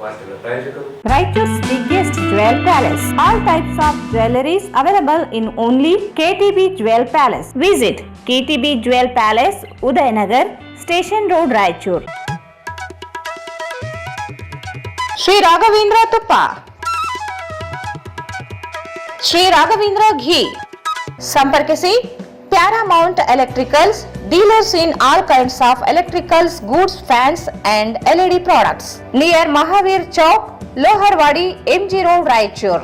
Raichur's biggest jewel palace. All types of jewelries available in only KTB Jewel Palace. Visit KTB Jewel Palace, Udayanagar, Station Road, Raichur. Shri Raghavendra ತುಪ್ಪ, ಶ್ರೀ ರಾಘವೇಂದ್ರ ಘೀ. ಸಂಪರ್ಕಿಸಿ Paramount Electricals, dealers in all kinds of electricals, goods, fans and LED products. Near Mahavir Chowk, Loharwadi, MG Road, Raichur.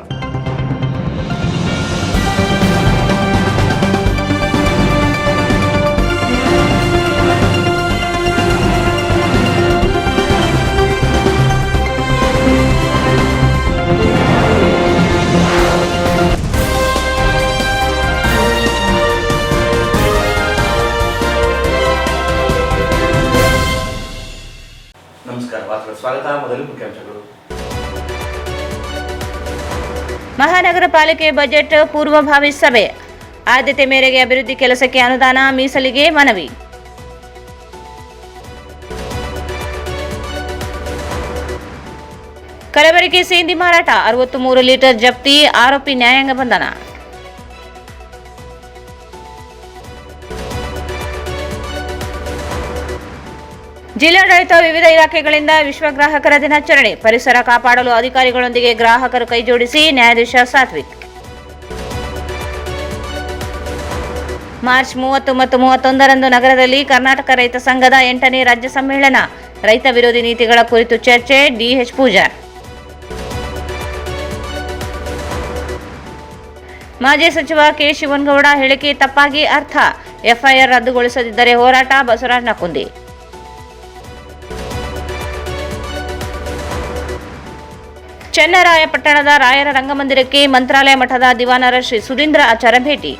ನಮಸ್ಕಾರ, ಸ್ವಾಗತ. ಮೊದಲು ಮುಖ್ಯಾಂಶಗಳು. ಮಹಾನಗರ ಪಾಲಿಕೆ budget ಪೂರ್ವಭಾವಿ ಸಭೆ. ಆದ್ಯತೆ ಮೇರೆಗೆ ಅಭಿವೃದ್ಧಿ ಕೆಲಸಕ್ಕೆ ಅನುದಾನ ಮೀಸಲಿಗೆ ಮನವಿ. ಕಲಬೆರಕೆ ಸೇಂದಿ ಮಾರಾಟ, 63 ಲೀಟರ್ ಜಪ್ತಿ, ಆರೋಪಿ ನ್ಯಾಯಾಂಗ ಬಂಧನ. ಜಿಲ್ಲಾಡಳಿತ ವಿವಿಧ ಇಲಾಖೆಗಳಿಂದ ವಿಶ್ವ ಗ್ರಾಹಕರ ದಿನಾಚರಣೆ. ಪರಿಸರ ಕಾಪಾಡಲು ಅಧಿಕಾರಿಗಳೊಂದಿಗೆ ಗ್ರಾಹಕರು ಕೈಜೋಡಿಸಿ, ನ್ಯಾಯಾಧೀಶ ಸಾತ್ವಿಕ್. ಮಾರ್ಚ್ 30 ಮತ್ತು 31ರಂದು ನಗರದಲ್ಲಿ ಕರ್ನಾಟಕ ರೈತ ಸಂಘದ 8ನೇ ರಾಜ್ಯ ಸಮ್ಮೇಳನ. ರೈತ ವಿರೋಧಿ ನೀತಿಗಳ ಕುರಿತು ಚರ್ಚೆ. ಡಿಎಚ್ ಪೂಜಾರ್. ಮಾಜಿ ಸಚಿವ ಕೆ ಶಿವನಗೌಡ ಹೇಳಿಕೆ ತಪ್ಪಾಗಿ ಅರ್ಥ. ಎಫ್ಐಆರ್ ರದ್ದುಗೊಳಿಸದಿದ್ದರೆ ಹೋರಾಟ. ಬಸವರಾಜ ನಕುಂದಿ. ಚನ್ನರಾಯಪಟ್ಟಣದ ರಾಯರ ರಂಗಮಂದಿರಕ್ಕೆ ಮಂತ್ರಾಲಯ ಮಠದ ದಿವಾನರ ಶ್ರೀ ಸುಧೀಂದ್ರ ಆಚಾರ್ಯ ಭೇಟಿ.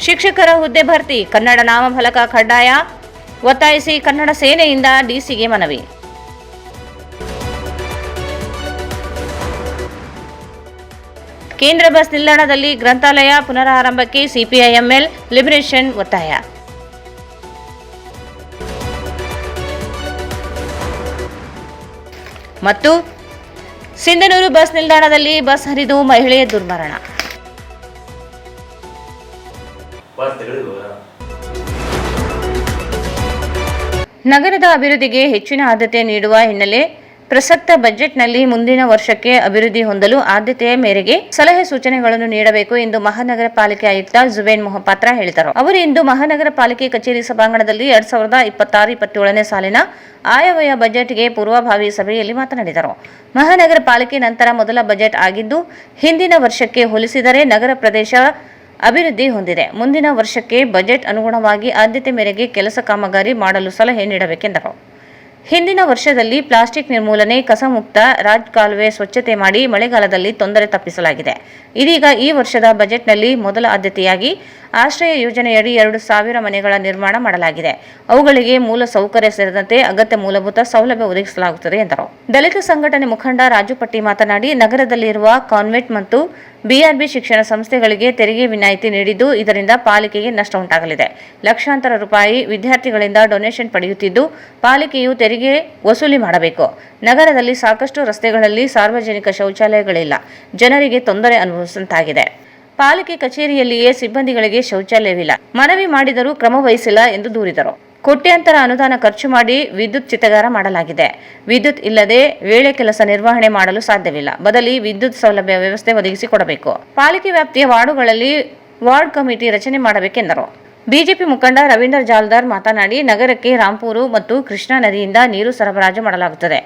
ಶಿಕ್ಷಕರ ಹುದ್ದೆ ಭರ್ತಿ, ಕನ್ನಡ ನಾಮಫಲಕ ಕಡ್ಡಾಯ ಒತ್ತಾಯಿಸಿ ಕನ್ನಡ ಸೇನೆಯಿಂದ ಡಿಸಿಗೆ ಮನವಿ. ಕೇಂದ್ರ ಬಸ್ ನಿಲ್ದಾಣದಲ್ಲಿ ಗ್ರಂಥಾಲಯ ಪುನರಾರಂಭಕ್ಕೆ ಸಿಪಿಐಎಂಎಲ್ ಲಿಬರೇಷನ್ ಒತ್ತಾಯ. ಮತ್ತು ಸಿಂಧನೂರು ಬಸ್ ನಿಲ್ದಾಣದಲ್ಲಿ ಬಸ್ ಹರಿದು ಮಹಿಳೆಯ ದುರ್ಮರಣ. ನಗರದ ಅಭಿವೃದ್ಧಿಗೆ ಹೆಚ್ಚಿನ ಆದ್ಯತೆ ನೀಡುವ ಹಿನ್ನೆಲೆ ಪ್ರಸಕ್ತ ಬಜೆಟ್ನಲ್ಲಿ ಮುಂದಿನ ವರ್ಷಕ್ಕೆ ಅಭಿವೃದ್ಧಿ ಹೊಂದಲು ಆದ್ಯತೆಯ ಮೇರೆಗೆ ಸಲಹೆ ಸೂಚನೆಗಳನ್ನು ನೀಡಬೇಕು ಎಂದು ಮಹಾನಗರ ಪಾಲಿಕೆ ಆಯುಕ್ತ ಜುಬೇನ್ ಮೊಹಪಾತ್ರ ಹೇಳಿದರು. ಅವರು ಇಂದು ಮಹಾನಗರ ಪಾಲಿಕೆ ಕಚೇರಿ ಸಭಾಂಗಣದಲ್ಲಿ 2026-27ನೇ ಸಾಲಿನ ಆಯವ್ಯಯ ಬಜೆಟ್ಗೆ ಪೂರ್ವಭಾವಿ ಸಭೆಯಲ್ಲಿ ಮಾತನಾಡಿದರು. ಮಹಾನಗರ ಪಾಲಿಕೆ ನಂತರ ಮೊದಲ ಬಜೆಟ್ ಆಗಿದ್ದು, ಹಿಂದಿನ ವರ್ಷಕ್ಕೆ ಹೋಲಿಸಿದರೆ ನಗರ ಪ್ರದೇಶ ಅಭಿವೃದ್ಧಿ ಹೊಂದಿದೆ. ಮುಂದಿನ ವರ್ಷಕ್ಕೆ ಬಜೆಟ್ ಅನುಗುಣವಾಗಿ ಆದ್ಯತೆ ಮೇರೆಗೆ ಕೆಲಸ ಕಾಮಗಾರಿ ಮಾಡಲು ಸಲಹೆ ನೀಡಬೇಕೆಂದರು. ಹಿಂದಿನ ವರ್ಷದಲ್ಲಿ ಪ್ಲಾಸ್ಟಿಕ್ ನಿರ್ಮೂಲನೆ, ಕಸಮುಕ್ತ ರಾಜಕಾಲುವೆ ಸ್ವಚ್ಛತೆ ಮಾಡಿ ಮಳೆಗಾಲದಲ್ಲಿ ತೊಂದರೆ ತಪ್ಪಿಸಲಾಗಿದೆ. ಇದೀಗ ಈ ವರ್ಷದ ಬಜೆಟ್ನಲ್ಲಿ ಮೊದಲ ಆದ್ಯತೆಯಾಗಿ ಆಶ್ರಯ ಯೋಜನೆಯಡಿ 2,000 ಮನೆಗಳ ನಿರ್ಮಾಣ ಮಾಡಲಾಗಿದೆ. ಅವುಗಳಿಗೆ ಮೂಲ ಸೌಕರ್ಯ ಸೇರಿದಂತೆ ಅಗತ್ಯ ಮೂಲಭೂತ ಸೌಲಭ್ಯ ಒದಗಿಸಲಾಗುತ್ತದೆ ಎಂದರು. ದಲಿತ ಸಂಘಟನೆ ಮುಖಂಡ ರಾಜು ಪಟ್ಟಿ ಮಾತನಾಡಿ, ನಗರದಲ್ಲಿರುವ ಕಾನ್ವೆಂಟ್ ಮತ್ತು ಬಿಆರ್ಬಿ ಶಿಕ್ಷಣ ಸಂಸ್ಥೆಗಳಿಗೆ ತೆರಿಗೆ ವಿನಾಯಿತಿ ನೀಡಿದ್ದು, ಇದರಿಂದ ಪಾಲಿಕೆಗೆ ನಷ್ಟ ಉಂಟಾಗಲಿದೆ. ಲಕ್ಷಾಂತರ ರೂಪಾಯಿ ವಿದ್ಯಾರ್ಥಿಗಳಿಂದ ಡೊನೇಷನ್ ಪಡೆಯುತ್ತಿದ್ದು, ಪಾಲಿಕೆಯು ತೆರಿಗೆ ವಸೂಲಿ ಮಾಡಬೇಕು. ನಗರದಲ್ಲಿ ಸಾಕಷ್ಟು ರಸ್ತೆಗಳಲ್ಲಿ ಸಾರ್ವಜನಿಕ ಶೌಚಾಲಯಗಳಿಲ್ಲ. ಜನರಿಗೆ ತೊಂದರೆ ಅನುಭವಿಸುವಂತಾಗಿದೆ. ಪಾಲಿಕೆ ಕಚೇರಿಯಲ್ಲಿಯೇ ಸಿಬ್ಬಂದಿಗಳಿಗೆ ಶೌಚಾಲಯವಿಲ್ಲ. ಮನವಿ ಮಾಡಿದರೂ ಕ್ರಮ ವಹಿಸಿಲ್ಲ ಎಂದು ದೂರಿದರು. ಕೋಟ್ಯಾಂತರ ಅನುದಾನ ಖರ್ಚು ಮಾಡಿ ವಿದ್ಯುತ್ ಚಿತಾಗಾರ ಮಾಡಲಾಗಿದೆ. ವಿದ್ಯುತ್ ಇಲ್ಲದೆ ವೇಳೆ ಕೆಲಸ ನಿರ್ವಹಣೆ ಮಾಡಲು ಸಾಧ್ಯವಿಲ್ಲ. ಬದಲಿ ವಿದ್ಯುತ್ ಸೌಲಭ್ಯ ವ್ಯವಸ್ಥೆ ಒದಗಿಸಿಕೊಡಬೇಕು. ಪಾಲಿಕೆ ವ್ಯಾಪ್ತಿಯ ವಾರ್ಡುಗಳಲ್ಲಿ ವಾರ್ಡ್ ಕಮಿಟಿ ರಚನೆ ಮಾಡಬೇಕೆಂದರು. ಬಿಜೆಪಿ ಮುಖಂಡ ರವೀಂದ್ರ ಜಾಲ್ದಾರ್ ಮಾತನಾಡಿ, ನಗರಕ್ಕೆ ರಾಂಪೂರು ಮತ್ತು ಕೃಷ್ಣಾ ನದಿಯಿಂದ ನೀರು ಸರಬರಾಜು ಮಾಡಲಾಗುತ್ತದೆ.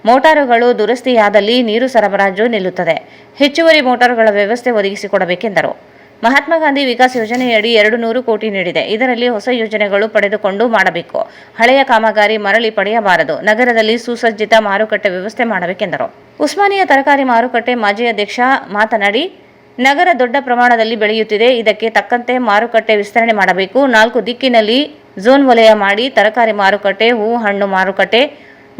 ಮೋಟಾರುಗಳು ದುರಸ್ತಿಯಾದಲ್ಲಿ ನೀರು ಸರಬರಾಜು ನಿಲ್ಲುತ್ತದೆ. ಹೆಚ್ಚುವರಿ ಮೋಟಾರುಗಳ ವ್ಯವಸ್ಥೆ ಒದಗಿಸಿಕೊಡಬೇಕೆಂದರು. ಮಹಾತ್ಮ ಗಾಂಧಿ ವಿಕಾಸ್ ಯೋಜನೆಯಡಿ 200 ಕೋಟಿ ನೀಡಿದೆ. ಇದರಲ್ಲಿ ಹೊಸ ಯೋಜನೆಗಳು ಪಡೆದುಕೊಂಡು ಮಾಡಬೇಕು. ಹಳೆಯ ಕಾಮಗಾರಿ ಮರಳಿ ಪಡೆಯಬಾರದು. ನಗರದಲ್ಲಿ ಸುಸಜ್ಜಿತ ಮಾರುಕಟ್ಟೆ ವ್ಯವಸ್ಥೆ ಮಾಡಬೇಕೆಂದರು. ಉಸ್ಮಾನಿಯಾ ತರಕಾರಿ ಮಾರುಕಟ್ಟೆ ಮಾಜಿ ಅಧ್ಯಕ್ಷ ಮಾತನಾಡಿ, ನಗರ ದೊಡ್ಡ ಪ್ರಮಾಣದಲ್ಲಿ ಬೆಳೆಯುತ್ತಿದೆ. ಇದಕ್ಕೆ ತಕ್ಕಂತೆ ಮಾರುಕಟ್ಟೆ ವಿಸ್ತರಣೆ ಮಾಡಬೇಕು. 4 ದಿಕ್ಕಿನಲ್ಲಿ ಝೋನ್ ವಲಯ ಮಾಡಿ ತರಕಾರಿ ಮಾರುಕಟ್ಟೆ, ಹೂ ಹಣ್ಣು ಮಾರುಕಟ್ಟೆ,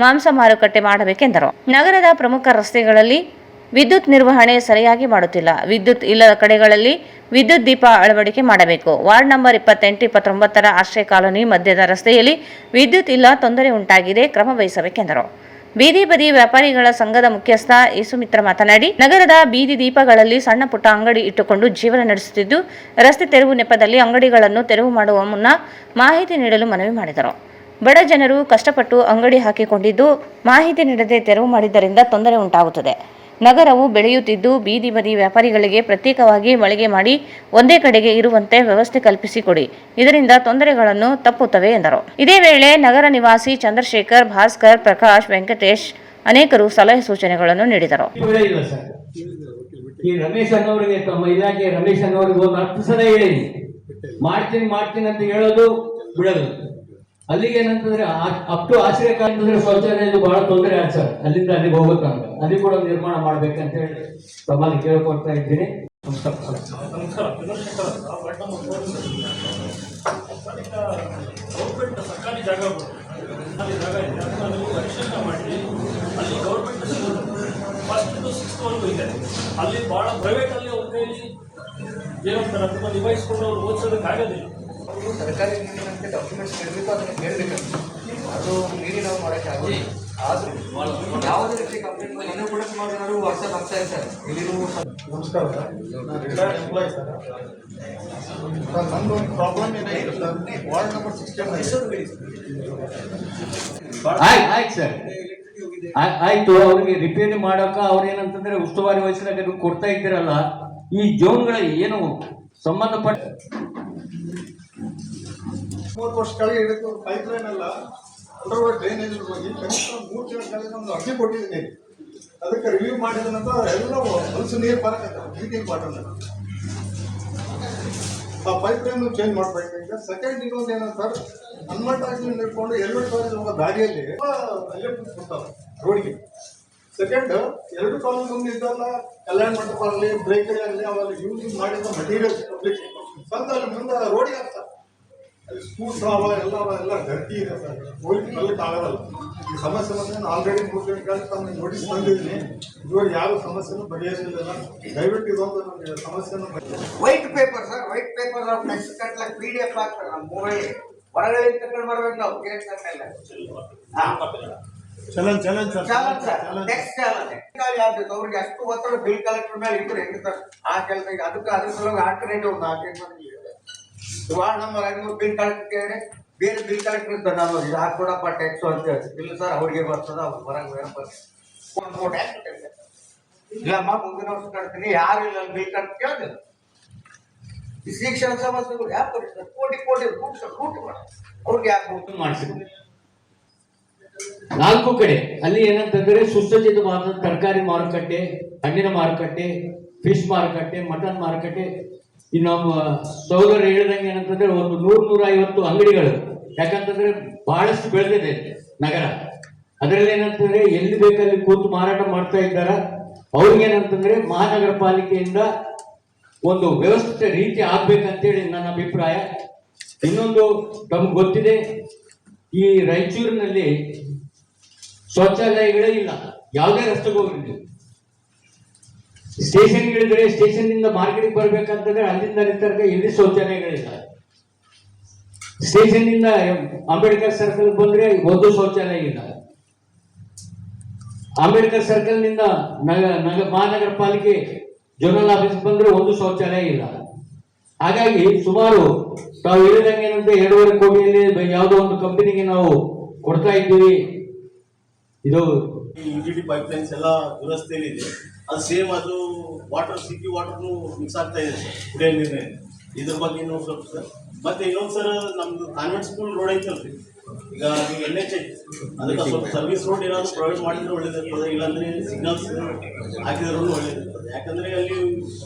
ಮಾಂಸ ಮಾರುಕಟ್ಟೆ ಮಾಡಬೇಕೆಂದರು. ನಗರದ ಪ್ರಮುಖ ರಸ್ತೆಗಳಲ್ಲಿ ವಿದ್ಯುತ್ ನಿರ್ವಹಣೆ ಸರಿಯಾಗಿ ಮಾಡುತ್ತಿಲ್ಲ. ವಿದ್ಯುತ್ ಇಲ್ಲದ ಕಡೆಗಳಲ್ಲಿ ವಿದ್ಯುತ್ ದೀಪ ಅಳವಡಿಕೆ ಮಾಡಬೇಕು. ವಾರ್ಡ್ ನಂಬರ್ 28, 29ರ ಆಶ್ರಯ ಕಾಲೋನಿ ಮಧ್ಯದ ರಸ್ತೆಯಲ್ಲಿ ವಿದ್ಯುತ್ ಇಲ್ಲ, ತೊಂದರೆ ಉಂಟಾಗಿದೆ, ಕ್ರಮ ವಹಿಸಬೇಕೆಂದರು. ಬೀದಿ ಬದಿ ವ್ಯಾಪಾರಿಗಳ ಸಂಘದ ಮುಖ್ಯಸ್ಥ ಯೇಸುಮಿತ್ರ ಮಾತನಾಡಿ, ನಗರದ ಬೀದಿ ದೀಪಗಳಲ್ಲಿ ಸಣ್ಣ ಪುಟ್ಟ ಅಂಗಡಿ ಇಟ್ಟುಕೊಂಡು ಜೀವನ ನಡೆಸುತ್ತಿದ್ದು, ರಸ್ತೆ ತೆರವು ನೆಪದಲ್ಲಿ ಅಂಗಡಿಗಳನ್ನು ತೆರವು ಮಾಡುವ ಮುನ್ನ ಮಾಹಿತಿ ನೀಡಲು ಮನವಿ ಮಾಡಿದರು. ಬಡ ಜನರು ಕಷ್ಟಪಟ್ಟು ಅಂಗಡಿ ಹಾಕಿಕೊಂಡಿದ್ದು, ಮಾಹಿತಿ ನೀಡದೆ ತೆರವು ಮಾಡಿದ್ದರಿಂದ ತೊಂದರೆ ಉಂಟಾಗುತ್ತದೆ. ನಗರವು ಬೆಳೆಯುತ್ತಿದ್ದು, ಬೀದಿ ಬದಿ ವ್ಯಾಪಾರಿಗಳಿಗೆ ಪ್ರತ್ಯೇಕವಾಗಿ ಮಳಿಗೆ ಮಾಡಿ ಒಂದೇ ಕಡೆಗೆ ಇರುವಂತೆ ವ್ಯವಸ್ಥೆ ಕಲ್ಪಿಸಿಕೊಡಿ. ಇದರಿಂದ ತೊಂದರೆಗಳನ್ನು ತಪ್ಪುತ್ತವೆ ಎಂದರು. ಇದೇ ವೇಳೆ ನಗರ ನಿವಾಸಿ ಚಂದ್ರಶೇಖರ್, ಭಾಸ್ಕರ್, ಪ್ರಕಾಶ್, ವೆಂಕಟೇಶ್ ಅನೇಕರು ಸಲಹೆ ಸೂಚನೆಗಳನ್ನು ನೀಡಿದರು. ಈ ರಮೇಶ್ ಅನ್ನೋರಿಗೆ, ತಮ್ಮ ಇಲಾಖೆ ರಮೇಶ್ ಅನ್ನೋರಿಗೆ ಒಂದು 10 ಸಲ ಹೇಳಿ ಮಾಡ್ತೀನಿ ಅಂತ ಹೇಳೋದು ಬಿಡೋದು. ಅಲ್ಲಿಗೆ ಏನಂತಂದ್ರೆ ಅಪ್ ಟು ಆಶ್ರಯ ಅಂತಂದ್ರೆ ಶೌಚಾಲಯದ ಬಹಳ ತೊಂದರೆ ಆಯ್ತು ಸರ್. ಅಲ್ಲಿಂದ ಅಲ್ಲಿಗೆ ಹೋಗುತ್ತಂತ ಅಲ್ಲಿ ಕೂಡ ನಿರ್ಮಾಣ ಮಾಡ್ಬೇಕಂತ ಹೇಳಿ ತಮ್ಮಲ್ಲಿ ಕೇಳ್ಕೊಡ್ತಾ ಇದ್ದೀನಿ. ಸರ್ಕಾರಿ ಜಾಗಗಳು ಅಲ್ಲಿ ಜಾಗ ಇದೆ, ಅದನ್ನು ಪರಿಶೀಲನೆ ಮಾಡಿ ಅಲ್ಲಿ government school 1st to 6th ವರೆಗೂ ಇದೆ. ಅಲ್ಲಿ ಭಾಳ ಪ್ರೈವೇಟಲ್ಲಿ ಅವ್ರ ಕೈಲಿ ಏನಂತಾರೆ ಅದನ್ನು ನಿಭಾಯಿಸ್ಕೊಂಡು ಅವ್ರು ಓದಿಸೋದಕ್ಕಾಗೋದಿಲ್ಲ. ಅವರು ಸರ್ಕಾರಿ ನೀರಿನಂತೆ ಡಾಕ್ಯುಮೆಂಟ್ಸ್ ನೀಡಬೇಕು, ಅದನ್ನು ಕೇಳಬೇಕು. ಅದು ನೀಡಿ ನಾವು ಮಾಡೋಕ್ಕಾಗೋದು. ಆದರೂ ಯಾವುದೇ ರೀತಿ ಕಂಪ್ಲೇಂಟ್ ಮನೆ ಕೂಡ ಸುಮಾರು ಜನರು ವಾಟ್ಸಪ್ ಆಗ್ತಾ ಇರ್ತಾರೆ. ಇಲ್ಲಿನೂ ನಮಸ್ಕಾರ ಸರ್, ನಾನು ರಿಟೈರ್ಡ್ ಎಂಪ್ಲಾಯ್ ಸರ್. ನಮ್ಮದು ಒಂದು ಪ್ರಾಬ್ಲಮ್ ಏನಾಗಿದೆ ಸರ್, ವಾರ್ಡ್ ನಂಬರ್ 16 ಆಯ್ತು ಸರ್, ಆಯ್ತು. ಅವ್ರಿಗೆ ರಿಪೇರಿ ಮಾಡೋಕ ಅವ್ರೇನಂತಂದ್ರೆ ಉಸ್ತುವಾರಿ ವಹಿಸಿದಾಗ ಕೊಡ್ತಾ ಇದ್ದೀರಲ್ಲ, ಈ ಜೋನ್ಗಳ ಏನು ಸಂಬಂಧಪಟ್ಟ 3 ವರ್ಷ ಕೆಳಗೆ ಇದಕ್ಕೆ ಪೈಪ್ ಲೈನ್ ಎಲ್ಲ ಅಂಡರ್ವರ್ಡ್ ಡ್ರೈನೇಜ್ ಹೋಗಿ ಕನಿಷ್ಠ 3 ತಿಂಗಳ ಕೆಳಗೆ ಒಂದು ಅರ್ಜಿ ಕೊಟ್ಟಿದ್ದೀನಿ. ಅದಕ್ಕೆ ರಿವ್ಯೂ ಮಾಡಿದ ನಂತರ ಎಲ್ಲ ಹೊಲಸು ನೀರು ಬರಕತ್ತ ಡ್ರಿಂಕಿಂಗ್ ವಾಟರ್. ಆ ಪೈಪ್ ಲೈನ್ ಚೇಂಜ್ ಮಾಡಬೇಕು. ಈಗ ಸೆಕೆಂಡ್ ಇನ್ನೊಂದು ಏನಂತಾರೆ, ಹನುಮಂತ ಹಾಕಿ ನಿಡ್ಕೊಂಡು ಎಲ್ಮೆಟ್ ಕಾಲೇಜ್ ಹೋಗೋ ದಾರಿಯಲ್ಲಿ ಅಲ್ಲೇ ಕೂತ್ಕೊಡ್ತಾವೆ ರೋಡ್ಗೆ. ಸೆಕೆಂಡ್ 2 ಕಾಲೇಜ್ ಮುಂದೆ ಇದ್ದಲ್ಲ, ಕಲ್ಯಾಣ ಮಂಟಪ ಆಗಲಿ, ಬ್ರೇಕರಿ ಆಗಲಿ, ಅವಾಗ ಯೂಸ್ ಮಾಡಿದ ಮಟೀರಿಯಲ್ ಪಬ್ಲಿಕ್ ಬಂದು ಅಲ್ಲಿ ಮುಂದೆ ರೋಡಿಗೆ ಹಾಕ್ತಾರೆ. ಅಲ್ಲಿ ಸ್ಕೂಲ್ಸ್ ಎಲ್ಲ ಗಟ್ಟಿ ಇದೆ ಸರ್, ಹೋಗ್ಲಿಕ್ಕೆ ಆಗೋಲ್ಲ. ಈ ಸಮಸ್ಯೆ ಬಂದರೆ ನಾನು ಆಲ್ರೆಡಿ 3 ದಿನಗಳಲ್ಲಿ ತಮ್ಮ ನೋಟಿಸ್ ಬಂದಿದ್ದೀನಿ. ಇದುವರೆ ಯಾವ ಸಮಸ್ಯೆನೂ ಬಗೆಹರಿಸಲಿಲ್ಲ. ದಯವಿಟ್ಟು ಇದೊಂದು ನಮಗೆ ಸಮಸ್ಯೆನೂ white paper sir, white paper ನಾವು ನೆಕ್ಸ್ಟ್ ಕಟ್ಲಕ್ಕೆ PDF ಹಾಕ್ತಾರೆ ನಮ್ಮ ಮೊಬೈಲ್ ಹೊರಗಡೆ ತಗೊಂಡು ಬರ್ಬೇಕು ನಾವು ಕೇಸ್ ಮೇಲೆ. ಚಲನ್ ಸರ್, ನೆಕ್ಸ್ಟ್ ಚಾಲನೆ ಯಾವ್ದು ಅವ್ರಿಗೆ ಅಷ್ಟು ಒತ್ತಡ ಬಿಲ್ ಕಲೆಕ್ಟರ್ ಮೇಲೆ ಇದ್ರೆ ಹೆಂಗೆ ಸರ್ ಆ ಕೆಲಸ. ಈಗ ಅದ್ರ ಸಲುವಾಗಿ ಆಲ್ಟರ್ನೇಟಿವ್ ಒಂದು 4 ಮಂದಿ ವಾರ್ಡ್ ನಂಬರ್ 5 ಬಿಲ್ ಕಲೆಕ್ಟರ್ ಬೇರೆ ಬಿಲ್ ಕಲೆಕ್ಟರ್ ಇರ್ತಾರೆ. ನಾವು ಇದು ಹಾಕೊಡಪ್ಪ ಟ್ಯಾಕ್ಸು ಅಂತ ಹೇಳಿ, ಇಲ್ಲ ಸರ್ ಅವ್ರಿಗೆ ಬರ್ತದ, ಅವ್ರು ಬರಂಗ್ ಇಲ್ಲ ಮುಂದಿನ ವರ್ಷ ಕಟ್ತೀನಿ, ಯಾರು ಇಲ್ಲ ಬಿಲ್ ಕಲೆಕ್ಟ್ ಕೇಳಿಲ್ಲ. ಈ ಶಿಕ್ಷಣ ಸಮಸ್ಯೆಗಳು ಯಾಕೆ ಕೋಟಿ ರೂಟ್ ಮಾಡ ಅವ್ರಿಗೆ ಯಾಕೆ ಮಾಡಿಸಿದ್ರು 4 ಕಡೆ. ಅಲ್ಲಿ ಏನಂತಂದ್ರೆ ಸುಸಜ್ಜಿತವಾದ ತರಕಾರಿ ಮಾರುಕಟ್ಟೆ, ಹಣ್ಣಿನ ಮಾರುಕಟ್ಟೆ, ಫಿಶ್ ಮಾರುಕಟ್ಟೆ, ಮಟನ್ ಮಾರುಕಟ್ಟೆ. ಇನ್ನು ನಮ್ಮ ಸಹೋದರರು ಹೇಳಿದಂಗೆ ಏನಂತಂದ್ರೆ ಒಂದು 100-150 ಅಂಗಡಿಗಳು. ಯಾಕಂತಂದ್ರೆ ಬಹಳಷ್ಟು ಬೆಳೆದಿದೆ ನಗರ. ಅದರಲ್ಲಿ ಏನಂತಂದ್ರೆ ಎಲ್ಲಿ ಬೇಕಲ್ಲಿ ಕೂತು ಮಾರಾಟ ಮಾಡ್ತಾ ಇದ್ದಾರ. ಅವ್ರಿಗೇನಂತಂದ್ರೆ ಮಹಾನಗರ ಪಾಲಿಕೆಯಿಂದ ಒಂದು ವ್ಯವಸ್ಥಿತ ರೀತಿ ಆಗ್ಬೇಕಂತೇಳಿ ನನ್ನ ಅಭಿಪ್ರಾಯ. ಇನ್ನೊಂದು ತಮ್ಗೆ ಗೊತ್ತಿದೆ, ಈ ರಾಯಚೂರಿನಲ್ಲಿ ಶೌಚಾಲಯಗಳೇ ಇಲ್ಲ. ಯಾವುದೇ ರಸ್ತೆಗೆ ಹೋಗಿದ್ದು ಸ್ಟೇಷನ್ ಹೇಳಿದ್ರೆ ಸ್ಟೇಷನ್ ನಿಂದ ಮಾರ್ಕೆಟ್ಗೆ ಬರ್ಬೇಕಂತಂದ್ರೆ ಅಲ್ಲಿಂದ ತನಕ ಎಲ್ಲಿ ಶೌಚಾಲಯಗಳಿಲ್ಲ. ಸ್ಟೇಷನ್ ನಿಂದ ಅಂಬೇಡ್ಕರ್ ಸರ್ಕಲ್ ಬಂದ್ರೆ ಒಂದು ಶೌಚಾಲಯ ಇಲ್ಲ. ಅಂಬೇಡ್ಕರ್ ಸರ್ಕಲ್ ನಿಂದ ಮಹಾನಗರ ಪಾಲಿಕೆ ಜೋನಲ್ ಆಫೀಸ್ ಬಂದ್ರೆ ಒಂದು ಶೌಚಾಲಯ ಇಲ್ಲ. ಹಾಗಾಗಿ ಸುಮಾರು ತಾವು ಹೇಳಿದಂಗೆ ಏನಂದ್ರೆ 2.5 ಕೋಟಿಯಲ್ಲಿ ಯಾವುದೋ ಒಂದು ಕಂಪನಿಗೆ ನಾವು ಕೊಡ್ತಾ ಇದ್ದೀವಿ. ಇದು ಯುಟಿಲಿಟಿ ಪೈಪ್ ಲೈನ್ಸ್ ಎಲ್ಲ ದುರಸ್ತಿಯಲ್ಲಿದೆ. ಅದು ಸೇಮ್ ಅದು ವಾಟರ್ ಸಿಟಿ ವಾಟರ್ನು ಮಿಕ್ಸ್ ಆಗ್ತಾ ಇದೆ ಸರ್, ಕುಡಿಯೋ ನೀರಿನ. ಇದ್ರ ಬಗ್ಗೆ ಇನ್ನೊಂದು ಸ್ವಲ್ಪ ಸರ್. ಮತ್ತೆ ಇನ್ನೊಂದು ಸರ್, ನಮ್ದು ಕಾನ್ವೆಂಟ್ ಸ್ಕೂಲ್ ರೋಡ್ ಐತಲ್ರಿ, ಈಗ NH ಐತಿ, ಅದಕ್ಕೆ ಸ್ವಲ್ಪ ಸರ್ವಿಸ್ ರೋಡ್ ಏನಾದರೂ ಪ್ರೊವೈಡ್ ಮಾಡಿದ್ರೆ ಒಳ್ಳೇದಿರ್ತದೆ. ಇಲ್ಲಾಂದ್ರೆ ಸಿಗ್ನಲ್ಸ್ ಹಾಕಿದ್ರೂ ಒಳ್ಳೇದಿರ್ತದೆ. ಯಾಕಂದರೆ ಅಲ್ಲಿ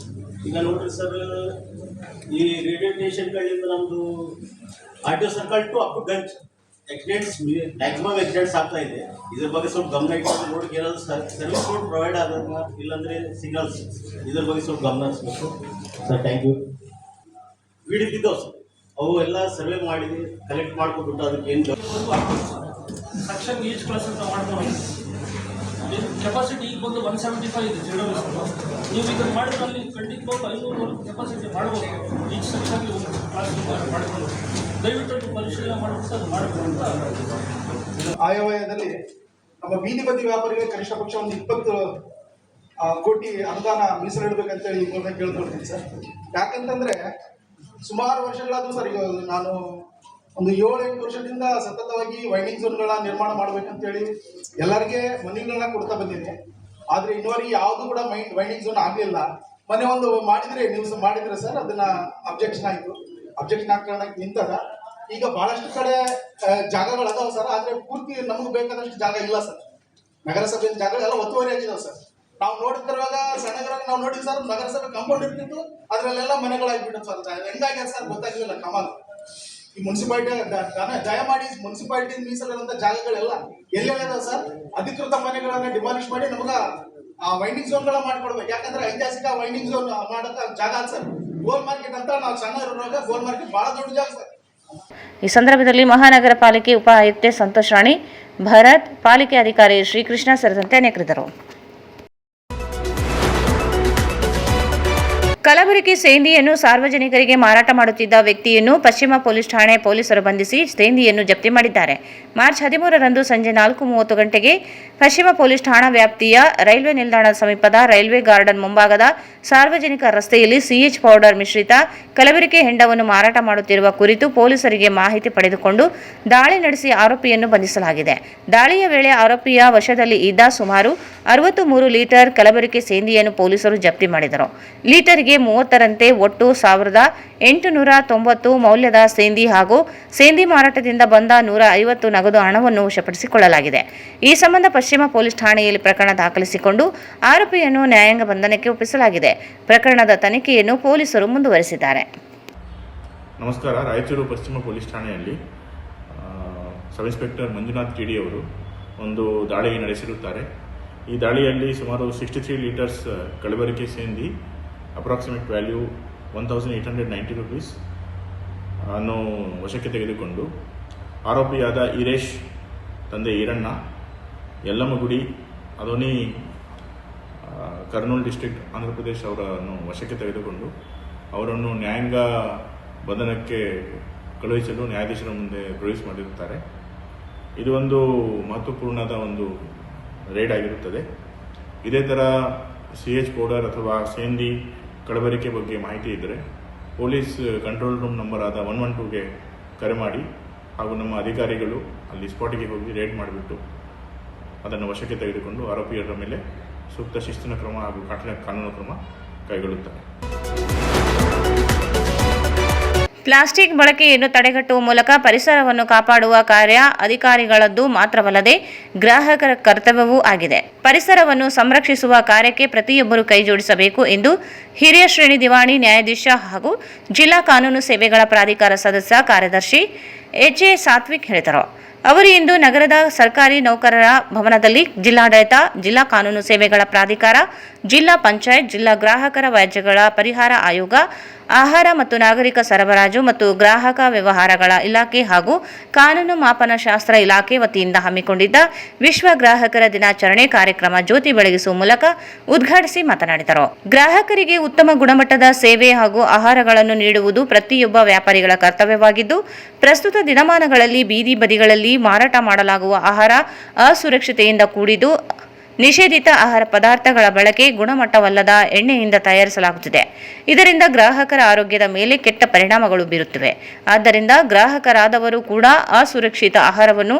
ಈಗ ನೋಡ್ರಿ ಸರ್, ಈ ರೇಡಿಯೋ ಸ್ಟೇಷನ್ಗಳಿಂದ ನಮ್ಮದು RTO ಸರ್ಕಲ್ ಟು ಅಪ್ ಗಂಜ್ ಆಕ್ಸಿಡೆಂಟ್ಸ್ ಮ್ಯಾಕ್ಸಿಮಮ್ ಆಕ್ಸಿಡೆಂಟ್ಸ್ ಆಗ್ತಾ ಇದೆ. ಇದ್ರ ಬಗ್ಗೆ ಸ್ವಲ್ಪ ಗಮನ ಇಟ್ಟು ರೋಡ್ಗೆ ಏನಾದರೂ ಸರ್ವಿಸ್ ರೋಡ್ ಪ್ರೊವೈಡ್ ಆದಾಗ, ಇಲ್ಲಾಂದರೆ ಸಿಗ್ನಲ್ಸ್, ಇದ್ರ ಬಗ್ಗೆ ಸ್ವಲ್ಪ ಗಮನ ಹರಿಸ್ಬೇಕು ಸರ್. Thank you. ಬಿಡಿದ್ದಾವೆ ಸರ್, ಅವು ಎಲ್ಲ ಸರ್ವೆ ಮಾಡಿ ಕಲೆಕ್ಟ್ ಮಾಡ್ಕೊಬಿಟ್ಟು ಅದಕ್ಕೆ ಏನು ಸೆಕ್ಷನ್ ಈಚ್ ಕ್ಲಾಸ್ ಅಂತ ಮಾಡ್ಕೊಂಡು ಕೆಪಾಸಿಟಿ ಈಗ ಬಂದು 175 ಇದೆ JWS. ನೀವು ಇದನ್ನು ಮಾಡಿದ್ರೆ ಅಲ್ಲಿ ಖಂಡಿತವಾಗಿ 500 ಕೆಪಾಸಿಟಿ ಮಾಡ್ಬೋದು. ಈಚ್ ಸೆಕ್ಷನ್ಗೆ ಒಂದು ಕ್ಲಾಸ್ ಮಾಡಿಕೊಂಡು ದಯವಿಟ್ಟು ಅದು ಪರಿಶೀಲನೆ ಮಾಡಿಬಿಟ್ಟು ಅದು ಮಾಡಬೇಕು ಅಂತ. ಆಯವ್ಯಯದಲ್ಲಿ ನಮ್ಮ ಬೀದಿ ಬದಿ ವ್ಯಾಪಾರಿಗೆ ಕನಿಷ್ಠ ಪಕ್ಷ ಒಂದು 20 ಕೋಟಿ ಅನುದಾನ ಮೀಸಲಿಡಬೇಕಂತೇಳಿ ಈ ಮೂಲಕ ಕೇಳ್ಕೊಳ್ತೀನಿ ಸರ್. ಯಾಕಂತಂದ್ರೆ ಸುಮಾರು ವರ್ಷಗಳಾದರೂ ಸರ್, ಈಗ ನಾನು ಒಂದು 7-8 ವರ್ಷದಿಂದ ಸತತವಾಗಿ ವೈಂಡಿಂಗ್ ಝೋನ್ಗಳ ನಿರ್ಮಾಣ ಮಾಡ್ಬೇಕಂತೇಳಿ ಎಲ್ಲರಿಗೆ ಮನವಿಗಳನ್ನ ಕೊಡ್ತಾ ಬಂದಿದೆ. ಆದ್ರೆ ಇನ್ನುವರೆಗೆ ಯಾವುದು ಕೂಡ ವೈಂಡಿಂಗ್ ಝೋನ್ ಆಗಲಿಲ್ಲ. ಮೊನ್ನೆ ಒಂದು ಮಾಡಿದ್ರೆ ಸರ್, ಅದನ್ನ ಅಬ್ಜೆಕ್ಷನ್ ಆಯಿತು. ಅಬ್ಜೆಕ್ಷನ್ ಹಾಕೋಣಕ್ಕೆ ನಿಂತಾಗ ಈಗ ಬಹಳಷ್ಟು ಕಡೆ ಜಾಗಗಳದಾವ ಸರ್, ಆದ್ರೆ ಪೂರ್ತಿ ನಮಗೆ ಬೇಕಾದಷ್ಟು ಜಾಗ ಇಲ್ಲ ಸರ್. ನಗರಸಭೆ ಜಾಗಗಳೆಲ್ಲ ಒತ್ತುವರಿ ಆಗಿದಾವೆ ಸರ್. ನಾವು ನೋಡ್ತಿರುವಾಗ ಸಣ್ಣಗರಾಗ ನಾವು ನೋಡಿದ್ವಿ ಸರ್, ನಗರಸಭೆ ಕಾಂಪೌಂಡ್ ಇರ್ತಿತ್ತು, ಅದರಲ್ಲೆಲ್ಲ ಮನೆಗಳಾಗ್ಬಿಟ್ಟು ಸರ್. ಹೆಂಗಾಗಿ ಸರ್ ಗೊತ್ತಾಗಲಿಲ್ಲ. ಕಮಾಲ್ ಈ ಮುನ್ಸಿಪಾಲಿಟಿ ದಯಮಾಡಿ ಮುನ್ಸಿಪಾಲಿಟಿ ಮೀಸಲಿರುವಂತ ಜಾಗಗಳೆಲ್ಲ ಎಲ್ಲೆಲ್ಲಿದಾವೆ ಸರ್, ಅಧಿಕೃತ ಮನೆಗಳನ್ನ ಡಿಮಾಲಿಷ್ ಮಾಡಿ ನಮಗ ವೈಂಡಿಂಗ್ ಝೋನ್ಗಳ ಮಾಡ್ಕೊಡ್ಬೇಕು. ಯಾಕಂದ್ರೆ ಐತಿಹಾಸಿಕ ವೈಂಡಿಂಗ್ ಝೋನ್ ಮಾಡಕ ಜಾಗ ಸರ್. ಗೋಲ್ ಮಾರ್ಕೆಟ್ ಅಂತ ನಾವು ಸಣ್ಣ ಇರುವಾಗ ಗೋಲ್ ಮಾರ್ಕೆಟ್ ಬಹಳ ದೊಡ್ಡ ಜಾಗ ಸರ್. ಈ ಸಂದರ್ಭದಲ್ಲಿ ಮಹಾನಗರ ಪಾಲಿಕೆ ಉಪ ಆಯುಕ್ತೆ ಸಂತೋಷ್ ರಾಣಿ, ಭರತ್, ಪಾಲಿಕೆ ಅಧಿಕಾರಿ ಶ್ರೀಕೃಷ್ಣ ಸೇರಿದಂತೆ ಅನೇಕರಿದ್ದರು. ಕಲಬುರಗಿ ಸೇಂದಿಯನ್ನು ಸಾರ್ವಜನಿಕರಿಗೆ ಮಾರಾಟ ಮಾಡುತ್ತಿದ್ದ ವ್ಯಕ್ತಿಯನ್ನು ಪಶ್ಚಿಮ ಪೊಲೀಸ್ ಠಾಣೆ ಪೊಲೀಸರು ಬಂಧಿಸಿ ಸೇಂದಿಯನ್ನು ಜಪ್ತಿ ಮಾಡಿದ್ದಾರೆ. ಮಾರ್ಚ್ 13ರಂದು ಸಂಜೆ 4:30 ಗಂಟೆಗೆ ಪಶ್ಚಿಮ ಪೊಲೀಸ್ ಠಾಣಾ ವ್ಯಾಪ್ತಿಯ ರೈಲ್ವೆ ನಿಲ್ದಾಣದ ಸಮೀಪದ ರೈಲ್ವೆ ಗಾರ್ಡನ್ ಮುಂಭಾಗದ ಸಾರ್ವಜನಿಕ ರಸ್ತೆಯಲ್ಲಿ ಸಿಎಚ್ ಪೌಡರ್ ಮಿಶ್ರಿತ ಕಲಬೆರಕೆ ಹೆಂಡವನ್ನು ಮಾರಾಟ ಮಾಡುತ್ತಿರುವ ಕುರಿತು ಪೊಲೀಸರಿಗೆ ಮಾಹಿತಿ ಪಡೆದುಕೊಂಡು ದಾಳಿ ನಡೆಸಿ ಆರೋಪಿಯನ್ನು ಬಂಧಿಸಲಾಗಿದೆ. ದಾಳಿಯ ವೇಳೆ ಆರೋಪಿಯ ವಶದಲ್ಲಿ ಇದ್ದ ಸುಮಾರು 63 ಲೀಟರ್ ಕಲಬೆರಕೆ ಸೇಂದಿಯನ್ನು ಪೊಲೀಸರು ಜಪ್ತಿ ಮಾಡಿದರು. ಲೀಟರ್ಗೆ 30ರಂತೆ ಒಟ್ಟು 1890 ಮೌಲ್ಯದ ಸೇಂದಿ ಹಾಗೂ ಸೇಂದಿ ಮಾರಾಟದಿಂದ ಬಂದ 150 ನಗದು ಹಣವನ್ನು ವಶಪಡಿಸಿಕೊಳ್ಳಲಾಗಿದೆ. ಈ ಸಂಬಂಧ ಪಶ್ಚಿಮ ಪೊಲೀಸ್ ಠಾಣೆಯಲ್ಲಿ ಪ್ರಕರಣ ದಾಖಲಿಸಿಕೊಂಡು ಆರೋಪಿಯನ್ನು ನ್ಯಾಯಾಂಗ ಬಂಧನಕ್ಕೆ ಒಪ್ಪಿಸಲಾಗಿದೆ. ಪ್ರಕರಣದ ತನಿಖೆಯನ್ನು ಪೊಲೀಸರು ಮುಂದುವರೆಸಿದ್ದಾರೆ. ನಮಸ್ಕಾರ. ರಾಯಚೂರು ಪಶ್ಚಿಮ ಪೊಲೀಸ್ ಠಾಣೆಯಲ್ಲಿ ಸಬ್ ಇನ್ಸ್ಪೆಕ್ಟರ್ ಮಂಜುನಾಥ್ ಟಿಡಿ ಅವರು ಒಂದು ದಾಳಿ ನಡೆಸಿರುತ್ತಾರೆ. ಈ ದಾಳಿಯಲ್ಲಿ ಸುಮಾರು 63 ಲೀಟರ್ಸ್ ಕಲಬೆರಕೆ ಸೇಂದಿ ಅಪ್ರಾಕ್ಸಿಮೇಟ್ ವ್ಯಾಲ್ಯೂ 1890 rupees ಅನ್ನು ವಶಕ್ಕೆ ತೆಗೆದುಕೊಂಡು ಆರೋಪಿಯಾದ ಈರೇಶ್, ತಂದೆ ಈರಣ್ಣ, ಯಲ್ಲಮ್ಮಗುಡಿ, ಅದೋನಿ, ಕರ್ನೂಲ್ ಡಿಸ್ಟ್ರಿಕ್ಟ್, ಆಂಧ್ರ ಪ್ರದೇಶ ಅವರನ್ನು ವಶಕ್ಕೆ ತೆಗೆದುಕೊಂಡು ಅವರನ್ನು ನ್ಯಾಯಾಂಗ ಬಂಧನಕ್ಕೆ ಕಳುಹಿಸಲು ನ್ಯಾಯಾಧೀಶರ ಮುಂದೆ ಪ್ರೊಡ್ಯೂಸ್ ಮಾಡಿರುತ್ತಾರೆ. ಇದು ಒಂದು ಮಹತ್ವಪೂರ್ಣದ ಒಂದು ರೇಡ್ ಆಗಿರುತ್ತದೆ. ಇದೇ ಥರ ಸಿಎಚ್ ಪೌಡರ್ ಅಥವಾ ಸೇಂದಿ ಕಲಬೆರಕೆ ಬಗ್ಗೆ ಮಾಹಿತಿ ಇದ್ದರೆ ಪೊಲೀಸ್ ಕಂಟ್ರೋಲ್ ರೂಮ್ ನಂಬರ್ ಆದ 112ಗೆ ಕರೆ ಮಾಡಿ ಹಾಗೂ ನಮ್ಮ ಅಧಿಕಾರಿಗಳು ಅಲ್ಲಿ ಸ್ಪಾಟಿಗೆ ಹೋಗಿ ರೇಡ್ ಮಾಡಿಬಿಟ್ಟು ಅದನ್ನು ವಶಕ್ಕೆ ತೆಗೆದುಕೊಂಡು ಆರೋಪಿಯರ ಮೇಲೆ ಸೂಕ್ತ ಶಿಸ್ತಿನ ಕ್ರಮ ಹಾಗೂ ಕಠಿಣ ಕಾನೂನು ಕ್ರಮ ಕೈಗೊಳ್ಳುತ್ತಾರೆ. ಪ್ಲಾಸ್ಟಿಕ್ ಬಳಕೆಯನ್ನು ತಡೆಗಟ್ಟುವ ಮೂಲಕ ಪರಿಸರವನ್ನು ಕಾಪಾಡುವ ಕಾರ್ಯ ಅಧಿಕಾರಿಗಳದ್ದು ಮಾತ್ರವಲ್ಲದೆ ಗ್ರಾಹಕರ ಕರ್ತವ್ಯವೂ ಆಗಿದೆ. ಪರಿಸರವನ್ನು ಸಂರಕ್ಷಿಸುವ ಕಾರ್ಯಕ್ಕೆ ಪ್ರತಿಯೊಬ್ಬರು ಕೈಜೋಡಿಸಬೇಕು ಎಂದು ಹಿರಿಯ ಶ್ರೇಣಿ ದಿವಾಣಿ ನ್ಯಾಯಾಧೀಶ ಹಾಗೂ ಜಿಲ್ಲಾ ಕಾನೂನು ಸೇವೆಗಳ ಪ್ರಾಧಿಕಾರ ಸದಸ್ಯ ಕಾರ್ಯದರ್ಶಿ ಎಚ್.ಎ. ಸಾತ್ವಿಕ್ ಹೇಳಿದರು. ಅವರು ಇಂದು ನಗರದ ಸರ್ಕಾರಿ ನೌಕರರ ಭವನದಲ್ಲಿ ಜಿಲ್ಲಾಡಳಿತ, ಜಿಲ್ಲಾ ಕಾನೂನು ಸೇವೆಗಳ ಪ್ರಾಧಿಕಾರ, ಜಿಲ್ಲಾ ಪಂಚಾಯತ್, ಜಿಲ್ಲಾ ಗ್ರಾಹಕರ ವ್ಯಾಜ್ಯಗಳ ಪರಿಹಾರ ಆಯೋಗ, ಆಹಾರ ಮತ್ತು ನಾಗರಿಕ ಸರಬರಾಜು ಮತ್ತು ಗ್ರಾಹಕ ವ್ಯವಹಾರಗಳ ಇಲಾಖೆ ಹಾಗೂ ಕಾನೂನು ಮಾಪನ ಶಾಸ್ತ್ರ ಇಲಾಖೆ ವತಿಯಿಂದ ಹಮ್ಮಿಕೊಂಡಿದ್ದ ವಿಶ್ವ ಗ್ರಾಹಕರ ದಿನಾಚರಣೆ ಕಾರ್ಯಕ್ರಮ ಜ್ಯೋತಿ ಬೆಳಗಿಸುವ ಮೂಲಕ ಉದ್ಘಾಟಿಸಿ ಮಾತನಾಡಿದರು. ಗ್ರಾಹಕರಿಗೆ ಉತ್ತಮ ಗುಣಮಟ್ಟದ ಸೇವೆ ಹಾಗೂ ಆಹಾರಗಳನ್ನು ನೀಡುವುದು ಪ್ರತಿಯೊಬ್ಬ ವ್ಯಾಪಾರಿಗಳ ಕರ್ತವ್ಯವಾಗಿದ್ದು, ಪ್ರಸ್ತುತ ದಿನಮಾನಗಳಲ್ಲಿ ಬೀದಿ ಬದಿಗಳಲ್ಲಿ ಮಾರಾಟ ಮಾಡಲಾಗುವ ಆಹಾರ ಅಸುರಕ್ಷತೆಯಿಂದ ಕೂಡಿದ್ದು, ನಿಷೇಧಿತ ಆಹಾರ ಪದಾರ್ಥಗಳ ಬಳಕೆ, ಗುಣಮಟ್ಟವಲ್ಲದ ಎಣ್ಣೆಯಿಂದ ತಯಾರಿಸಲಾಗುತ್ತಿದೆ. ಇದರಿಂದ ಗ್ರಾಹಕರ ಆರೋಗ್ಯದ ಮೇಲೆ ಕೆಟ್ಟ ಪರಿಣಾಮಗಳು ಬೀರುತ್ತಿವೆ. ಆದ್ದರಿಂದ ಗ್ರಾಹಕರಾದವರು ಕೂಡ ಅಸುರಕ್ಷಿತ ಆಹಾರವನ್ನು,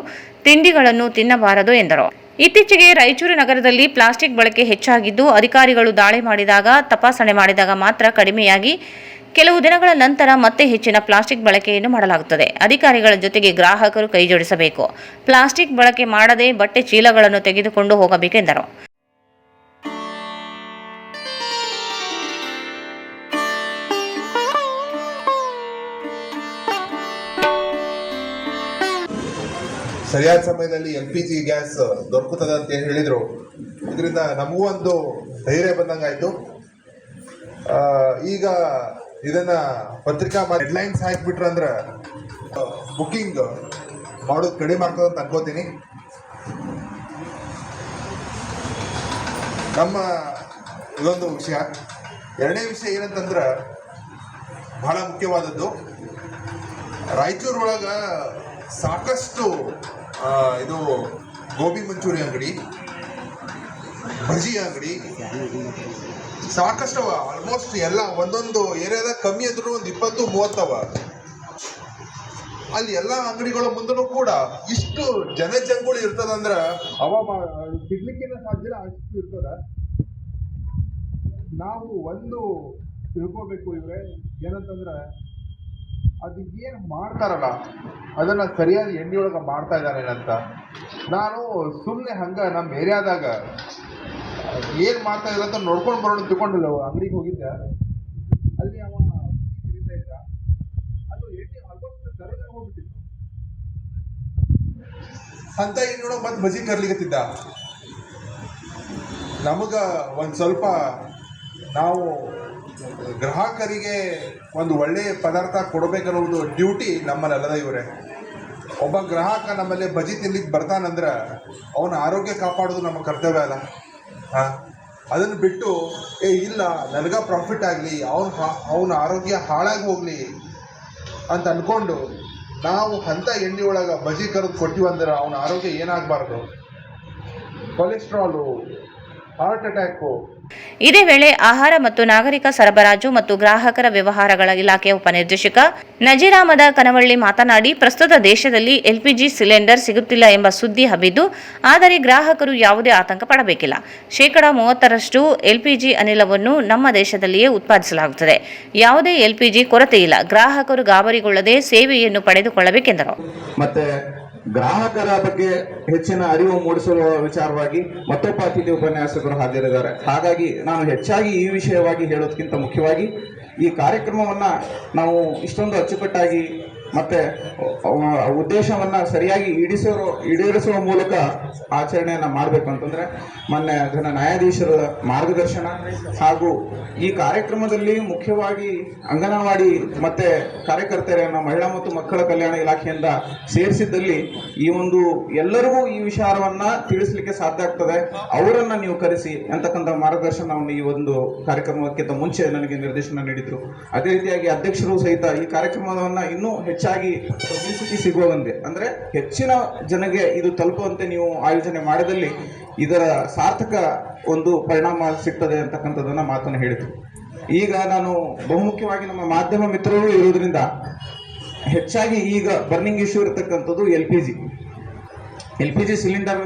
ತಿಂಡಿಗಳನ್ನು ತಿನ್ನಬಾರದು ಎಂದರು. ಇತ್ತೀಚೆಗೆ ರಾಯಚೂರು ನಗರದಲ್ಲಿ ಪ್ಲಾಸ್ಟಿಕ್ ಬಳಕೆ ಹೆಚ್ಚಾಗಿದ್ದು, ಅಧಿಕಾರಿಗಳು ದಾಳಿ ಮಾಡಿದಾಗ, ತಪಾಸಣೆ ಮಾಡಿದಾಗ ಮಾತ್ರ ಕಡಿಮೆಯಾಗಿ ಕೆಲವು ದಿನಗಳ ನಂತರ ಮತ್ತೆ ಹೆಚ್ಚಿನ ಪ್ಲಾಸ್ಟಿಕ್ ಬಳಕೆಯನ್ನು ಮಾಡಲಾಗುತ್ತದೆ. ಅಧಿಕಾರಿಗಳ ಜೊತೆಗೆ ಗ್ರಾಹಕರು ಕೈಜೋಡಿಸಬೇಕು. ಪ್ಲಾಸ್ಟಿಕ್ ಬಳಕೆ ಮಾಡದೆ ಬಟ್ಟೆ ಚೀಲಗಳನ್ನು ತೆಗೆದುಕೊಂಡು ಹೋಗಬೇಕೆಂದರು. ಸರಿಯಾದ ಸಮಯದಲ್ಲಿ LPG ಗ್ಯಾಸ್ ದೊರಕುತ್ತದೆ ಅಂತ ಹೇಳಿದ್ರು. ಇದರಿಂದ ನಮಗೂ ಒಂದು ಧೈರ್ಯ ಬಂದಂಗಾಯ್ತು. ಈಗ ಇದನ್ನ ಪತ್ರಿಕಾ ಹೆಡ್ಲೈನ್ಸ್ ಹಾಕಿಬಿಟ್ರಂದ್ರೆ ಬುಕ್ಕಿಂಗ್ ಮಾಡೋದು ಕಡಿಮೆ ಆಗ್ತದೆ ಅಂತ ಅನ್ಕೋತೀನಿ. ನಮ್ಮ ಇದೊಂದು ವಿಷಯ. ಎರಡನೇ ವಿಷಯ ಏನಂತಂದ್ರೆ ಬಹಳ ಮುಖ್ಯವಾದದ್ದು, ರಾಯಚೂರೊಳಗೆ ಸಾಕಷ್ಟು ಇದು ಗೋಬಿ ಮಂಚೂರಿ ಅಂಗಡಿ, ಭಜಿ ಅಂಗಡಿ ಸಾಕಷ್ಟು ಅವ. ಆಲ್ಮೋಸ್ಟ್ ಎಲ್ಲ ಒಂದೊಂದು ಏರಿಯಾದಾಗ ಕಮ್ಮಿ ಅಂದ್ರೂ ಒಂದು 20-30 ಅವ. ಅಲ್ಲಿ ಎಲ್ಲ ಅಂಗಡಿಗಳ ಮುಂದೂ ಕೂಡ ಇಷ್ಟು ಜನಜಂಗುಳಿ ಇರ್ತದಂದ್ರೆ ಅವ ಸಿಗ್ಲಿಕ್ಕಿನ ಸಾಧ್ಯ ಅಷ್ಟು ಇರ್ತದ. ನಾವು ಒಂದು ತಿಳ್ಕೋಬೇಕು ಇವ್ರೆ, ಏನಂತಂದ್ರೆ ಅದು ಏನು ಮಾಡ್ತಾರಲ್ಲ ಅದನ್ನ ಸರಿಯಾದ ಎಣ್ಣೆಯೊಳಗೆ ಮಾಡ್ತಾ ಇದ್ದಾನೆ ಅಂತ. ನಾನು ಸುಮ್ಮನೆ ಹಂಗ ನಮ್ಮ ಏರಿಯಾದಾಗ ಏನು ಮಾಡ್ತಾ ಇದ್ದಾರೆ ಅಂತ ನೋಡ್ಕೊಂಡು ಬರೋಣ ತಿಳ್ಕೊಂಡಿಲ್ಲ. ಅಂಗಡಿಗೆ ಹೋಗಿದ್ದೆ, ಅಲ್ಲಿ ಅವ ಕರೀತಾ ಇದ್ದ, ಅದು ಎಣ್ಣೆ ಆಲ್ಮೋಸ್ಟ್ ಕರಗ ಹೋಗ್ಬಿಟ್ಟಿತ್ತು. ಅಂತ ಎಣ್ಣೆಯೊಳಗೆ ಮತ್ತೆ ಬಜಿ ಕರ್ಲಿಕತ್ತಿದ್ದ. ನಮಗ ಒಂದು ಸ್ವಲ್ಪ ನಾವು ಗ್ರಾಹಕರಿಗೆ ಒಂದು ಒಳ್ಳೆಯ ಪದಾರ್ಥ ಕೊಡಬೇಕನ್ನೋದು ಡ್ಯೂಟಿ ನಮ್ಮಲ್ಲೆಲ್ಲದ ಇವರೇ. ಒಬ್ಬ ಗ್ರಾಹಕ ನಮ್ಮಲ್ಲಿ ಬಜಿ ತಿನ್ಲಿಕ್ಕೆ ಬರ್ತಾನಂದ್ರೆ ಅವನ ಆರೋಗ್ಯ ಕಾಪಾಡೋದು ನಮ್ಮ ಕರ್ತವ್ಯ ಅಲ್ಲ. ಅದನ್ನು ಬಿಟ್ಟು ಇಲ್ಲ ನನಗ ಪ್ರಾಫಿಟ್ ಆಗಲಿ, ಅವನ ಆರೋಗ್ಯ ಹಾಳಾಗಿ ಹೋಗಲಿ ಅಂತ ಅಂದ್ಕೊಂಡು ನಾವು ಅಂಥ ಎಣ್ಣೆ ಒಳಗೆ ಬಜಿ ಕರೆದು ಕೊಟ್ಟಿವಂದ್ರೆ ಅವನ ಆರೋಗ್ಯ ಏನಾಗಬಾರ್ದು, ಕೊಲೆಸ್ಟ್ರಾಲು, ಹಾರ್ಟ್ ಅಟ್ಯಾಕು. ಇದೇ ವೇಳೆ ಆಹಾರ ಮತ್ತು ನಾಗರಿಕ ಸರಬರಾಜು ಮತ್ತು ಗ್ರಾಹಕರ ವ್ಯವಹಾರಗಳ ಇಲಾಖೆಯ ಉಪನಿರ್ದೇಶಕ ನಜೀರ್ ಅಹಮದ್ ಕನವಳ್ಳಿ ಮಾತನಾಡಿ, ಪ್ರಸ್ತುತ ದೇಶದಲ್ಲಿ ಎಲ್ಪಿಜಿ ಸಿಲಿಂಡರ್ ಸಿಗುತ್ತಿಲ್ಲ ಎಂಬ ಸುದ್ದಿ ಹಬ್ಬಿದ್ದು, ಆದರೆ ಗ್ರಾಹಕರು ಯಾವುದೇ ಆತಂಕ ಪಡಬೇಕಿಲ್ಲ. 30% ಎಲ್ಪಿಜಿ ಅನಿಲವನ್ನು ನಮ್ಮ ದೇಶದಲ್ಲಿಯೇ ಉತ್ಪಾದಿಸಲಾಗುತ್ತದೆ. ಯಾವುದೇ ಎಲ್ಪಿಜಿ ಕೊರತೆ ಇಲ್ಲ. ಗ್ರಾಹಕರು ಗಾಬರಿಗೊಳ್ಳದೆ ಸೇವೆಯನ್ನು ಪಡೆದುಕೊಳ್ಳಬೇಕೆಂದರು. ಮತ್ತೆ ಗ್ರಾಹಕರ ಬಗ್ಗೆ ಹೆಚ್ಚಿನ ಅರಿವು ಮೂಡಿಸುವ ವಿಚಾರವಾಗಿ ಮತ್ತೊಬ್ಬ ಅತಿಥಿ ಉಪನ್ಯಾಸಕರು ಹಾಜರಿದ್ದಾರೆ. ಹಾಗಾಗಿ ನಾನು ಹೆಚ್ಚಾಗಿ ಈ ವಿಷಯವಾಗಿ ಹೇಳೋದಕ್ಕಿಂತ ಮುಖ್ಯವಾಗಿ ಈ ಕಾರ್ಯಕ್ರಮವನ್ನ ನಾವು ಇಷ್ಟೊಂದು ಅಚ್ಚುಕಟ್ಟಾಗಿ ಮತ್ತೆ ಉದ್ದೇಶವನ್ನ ಸರಿಯಾಗಿ ಈಡೇರಿಸುವ ಮೂಲಕ ಆಚರಣೆಯನ್ನ ಮಾಡಬೇಕು ಅಂತಂದ್ರೆ ಮೊನ್ನೆ ಘನ ನ್ಯಾಯಾಧೀಶರ ಮಾರ್ಗದರ್ಶನ ಹಾಗೂ ಈ ಕಾರ್ಯಕ್ರಮದಲ್ಲಿ ಮುಖ್ಯವಾಗಿ ಅಂಗನವಾಡಿ ಮತ್ತೆ ಕಾರ್ಯಕರ್ತೆಯರನ್ನ ಮಹಿಳಾ ಮತ್ತು ಮಕ್ಕಳ ಕಲ್ಯಾಣ ಇಲಾಖೆಯಿಂದ ಸೇರಿಸಿದ್ದಲ್ಲಿ ಈ ಒಂದು ಎಲ್ಲರಿಗೂ ಈ ವಿಚಾರವನ್ನ ತಿಳಿಸ್ಲಿಕ್ಕೆ ಸಾಧ್ಯ ಆಗ್ತದೆ. ಅವರನ್ನ ನೀವು ಕರೆಸಿ ಅಂತಕ್ಕಂಥ ಮಾರ್ಗದರ್ಶನವನ್ನು ಈ ಒಂದು ಕಾರ್ಯಕ್ರಮಕ್ಕಿಂತ ಮುಂಚೆ ನನಗೆ ನಿರ್ದೇಶನ ನೀಡಿದ್ರು. ಅದೇ ರೀತಿಯಾಗಿ ಅಧ್ಯಕ್ಷರು ಸಹಿತ ಈ ಕಾರ್ಯಕ್ರಮವನ್ನ ಇನ್ನೂ ಹೆಚ್ಚಾಗಿ ಪಬ್ಲಿಸಿಟಿ ಸಿಗುವಂತೆ ಅಂದ್ರೆ ಹೆಚ್ಚಿನ ಜನಗೆ ಇದು ತಲುಪುವಂತೆ ನೀವು ಆಯೋಜನೆ ಮಾಡಿದಲ್ಲಿ ಇದರ ಸಾರ್ಥಕ ಒಂದು ಪರಿಣಾಮ ಸಿಗ್ತದೆ ಅಂತಕ್ಕಂಥದ್ದನ್ನ ಮಾತನ್ನು ಹೇಳಿದ್ರು. ಈಗ ನಾನು ಬಹುಮುಖ್ಯವಾಗಿ ನಮ್ಮ ಮಾಧ್ಯಮ ಮಿತ್ರರು ಇರುವುದರಿಂದ ಹೆಚ್ಚಾಗಿ ಈಗ ಬರ್ನಿಂಗ್ ಇಶ್ಯೂ ಇರತಕ್ಕಂಥದ್ದು ಎಲ್ ಪಿ ಜಿ ಸಿಲಿಂಡರ್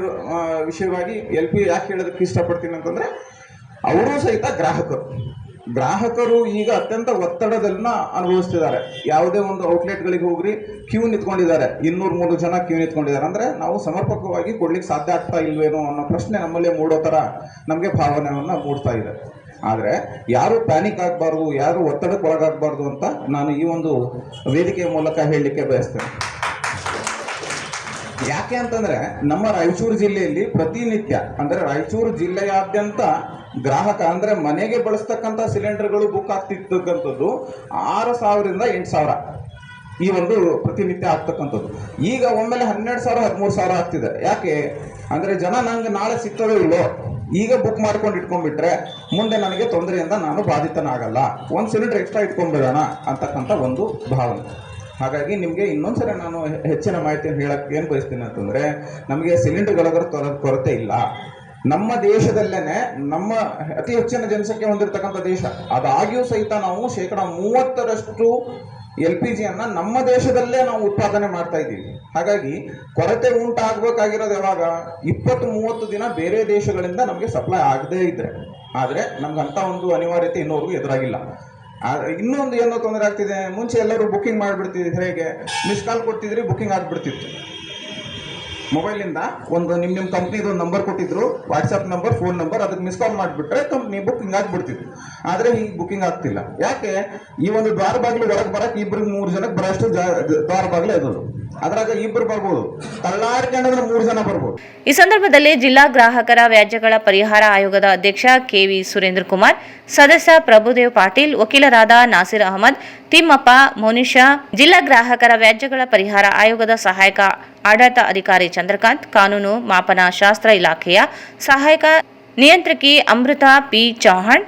ವಿಷಯವಾಗಿ ಯಾಕೆ ಹೇಳೋದಕ್ಕೆ ಇಷ್ಟಪಡ್ತೀನಿ ಅಂತಂದ್ರೆ ಅವರು ಸಹಿತ ಗ್ರಾಹಕರು ಈಗ ಅತ್ಯಂತ ಒತ್ತಡದನ್ನ ಅನುಭವಿಸ್ತಿದ್ದಾರೆ. ಯಾವುದೇ ಒಂದು ಔಟ್ಲೆಟ್ಗಳಿಗೆ ಹೋಗ್ರಿ ಕ್ಯೂ ನಿಂತ್ಕೊಂಡಿದ್ದಾರೆ, 200-300 ಜನ ಕ್ಯೂ ನಿಂತ್ಕೊಂಡಿದ್ದಾರೆ. ಅಂದ್ರೆ ನಾವು ಸಮರ್ಪಕವಾಗಿ ಕೊಡ್ಲಿಕ್ಕೆ ಸಾಧ್ಯ ಆಗ್ತಾ ಇಲ್ವೇನೋ ಅನ್ನೋ ಪ್ರಶ್ನೆ ನಮ್ಮಲ್ಲೇ ಮೂಡೋ ತರ ನಮಗೆ ಭಾವನೆಯನ್ನ ಮೂಡ್ತಾ ಇದೆ. ಆದ್ರೆ ಯಾರು ಪ್ಯಾನಿಕ್ ಆಗಬಾರ್ದು, ಯಾರು ಒತ್ತಡಕ್ಕೆ ಒಳಗಾಗಬಾರ್ದು ಅಂತ ನಾನು ಈ ಒಂದು ವೇದಿಕೆಯ ಮೂಲಕ ಹೇಳಲಿಕ್ಕೆ ಬಯಸ್ತೇನೆ. ಯಾಕೆ ಅಂತಂದ್ರೆ ನಮ್ಮ ರಾಯಚೂರು ಜಿಲ್ಲೆಯಲ್ಲಿ ಪ್ರತಿನಿತ್ಯ ಅಂದ್ರೆ ರಾಯಚೂರು ಜಿಲ್ಲೆಯಾದ್ಯಂತ ಗ್ರಾಹಕ ಅಂದ್ರೆ ಮನೆಗೆ ಬಳಸ್ತಕ್ಕಂಥ ಸಿಲಿಂಡರ್ಗಳು ಬುಕ್ ಆಗ್ತಿರ್ತಕ್ಕಂಥದ್ದು 6,000ರಿಂದ 8,000 ಈ ಒಂದು ಪ್ರತಿನಿತ್ಯ ಆಗ್ತಕ್ಕಂಥದ್ದು. ಈಗ ಒಮ್ಮೆಲೆ 12,000 13,000 ಆಗ್ತಿದೆ. ಯಾಕೆ ಅಂದ್ರೆ ಜನ ನಂಗೆ ನಾಳೆ ಸಿಗ್ತದೋ ಇಲ್ಲೋ, ಈಗ ಬುಕ್ ಮಾಡ್ಕೊಂಡು ಇಟ್ಕೊಂಡ್ಬಿಟ್ರೆ ಮುಂದೆ ನನಗೆ ತೊಂದರೆಯಿಂದ ನಾನು ಬಾಧಿತನಾಗಲ್ಲ, ಒಂದು ಸಿಲಿಂಡರ್ ಎಕ್ಸ್ಟ್ರಾ ಇಟ್ಕೊಂಡ್ಬಿಡೋಣ ಅಂತಕ್ಕಂಥ ಒಂದು ಭಾವನೆ. ಹಾಗಾಗಿ ನಿಮಗೆ ಇನ್ನೊಂದ್ಸರಿ ನಾನು ಹೆಚ್ಚಿನ ಮಾಹಿತಿಯನ್ನು ಹೇಳಕ್ಕೆ ಏನು ಬಯಸ್ತೀನಿ ಅಂತಂದ್ರೆ, ನಮಗೆ ಸಿಲಿಂಡರ್ಗಳ ಕೊರತೆ ಇಲ್ಲ. ನಮ್ಮ ದೇಶದಲ್ಲೇನೆ ನಮ್ಮ ಅತಿ ಹೆಚ್ಚಿನ ಜನಸಂಖ್ಯೆ ಹೊಂದಿರತಕ್ಕಂಥ ದೇಶ, ಅದಾಗಿಯೂ ಸಹಿತ ನಾವು 30% LPG ಅನ್ನ ನಮ್ಮ ದೇಶದಲ್ಲೇ ನಾವು ಉತ್ಪಾದನೆ ಮಾಡ್ತಾ ಇದ್ದೀವಿ. ಹಾಗಾಗಿ ಕೊರತೆ ಉಂಟಾಗಬೇಕಾಗಿರೋದು ಯಾವಾಗ 20-30 ದಿನ ಬೇರೆ ದೇಶಗಳಿಂದ ನಮಗೆ ಸಪ್ಲೈ ಆಗದೇ ಇದ್ರೆ. ಆದ್ರೆ ನಮ್ಗಂತ ಒಂದು ಅನಿವಾರ್ಯತೆ ಇನ್ನೂವರೆಗೂ ಎದುರಾಗಿಲ್ಲ. ಇನ್ನೊಂದು ಏನೋ ತೊಂದರೆ ಆಗ್ತಿದೆ, ಮುಂಚೆ ಎಲ್ಲರೂ ಬುಕ್ಕಿಂಗ್ ಮಾಡಿಬಿಡ್ತಿದ್ರು. ಹೇಗೆ ಮಿಸ್ ಕಾಲ್ ಕೊಡ್ತಿದ್ರಿ, ಬುಕ್ಕಿಂಗ್ ಆಗ್ಬಿಡ್ತಿತ್ತು. ಮೊಬೈಲಿಂದ ಒಂದು ನಿಮ್ಮ ಕಂಪ್ನಿದು ಒಂದು ನಂಬರ್ ಕೊಟ್ಟಿದ್ರು, ವಾಟ್ಸಪ್ ನಂಬರ್, ಫೋನ್ ನಂಬರ್, ಅದಕ್ಕೆ ಮಿಸ್ ಕಾಲ್ ಮಾಡಿಬಿಟ್ರೆ ಕಂಪ್ನಿ ಬುಕ್ಕಿಂಗ್ ಆಗ್ಬಿಡ್ತಿತ್ತು. ಆದರೆ ಈಗ ಬುಕ್ಕಿಂಗ್ ಆಗ್ತಿಲ್ಲ. ಯಾಕೆ? ಈ ಒಂದು ದ್ವಾರ ಬಾಗಿಲು ಒಳಗೆ ಬರಕ್ಕೆ 2-3 ಜನಕ್ಕೆ ಬರೋಷ್ಟು ದ್ವಾರ ಬಾಗಿಲು ಇರೋದು. ಅದ್ರಾಗ 2 ಬರ್ಬೋದು, ತಳ್ಳಾಡ್ಕೊಂಡ್ರೆ 3 ಜನ ಬರ್ಬೋದು. ಈ ಸಂದರ್ಭದಲ್ಲಿ ಜಿಲ್ಲಾ ಗ್ರಾಹಕರ ವ್ಯಾಜ್ಯಗಳ ಪರಿಹಾರ ಆಯೋಗದ ಅಧ್ಯಕ್ಷ ಕೆವಿ ಸುರೇಂದ್ರ ಕುಮಾರ್, ಸದಸ್ಯ ಪ್ರಭುದೇವ್ ಪಾಟೀಲ್, ವಕೀಲರಾದ ನಾಸಿರ್ ಅಹಮದ್, ತಿಮ್ಮಪ್ಪ, ಮೋನಿಶಾ, ಜಿಲ್ಲಾ ಗ್ರಾಹಕರ ವ್ಯಾಜ್ಯಗಳ ಪರಿಹಾರ ಆಯೋಗದ ಸಹಾಯಕ ಆಡಳಿತ ಅಧಿಕಾರಿ ಚಂದ್ರಕಾಂತ್, ಕಾನೂನು ಮಾಪನ ಶಾಸ್ತ್ರ ಇಲಾಖೆಯ ಸಹಾಯಕ ನಿಯಂತ್ರಕಿ ಅಮೃತಾ ಪಿ ಚೌಹಾಣ್,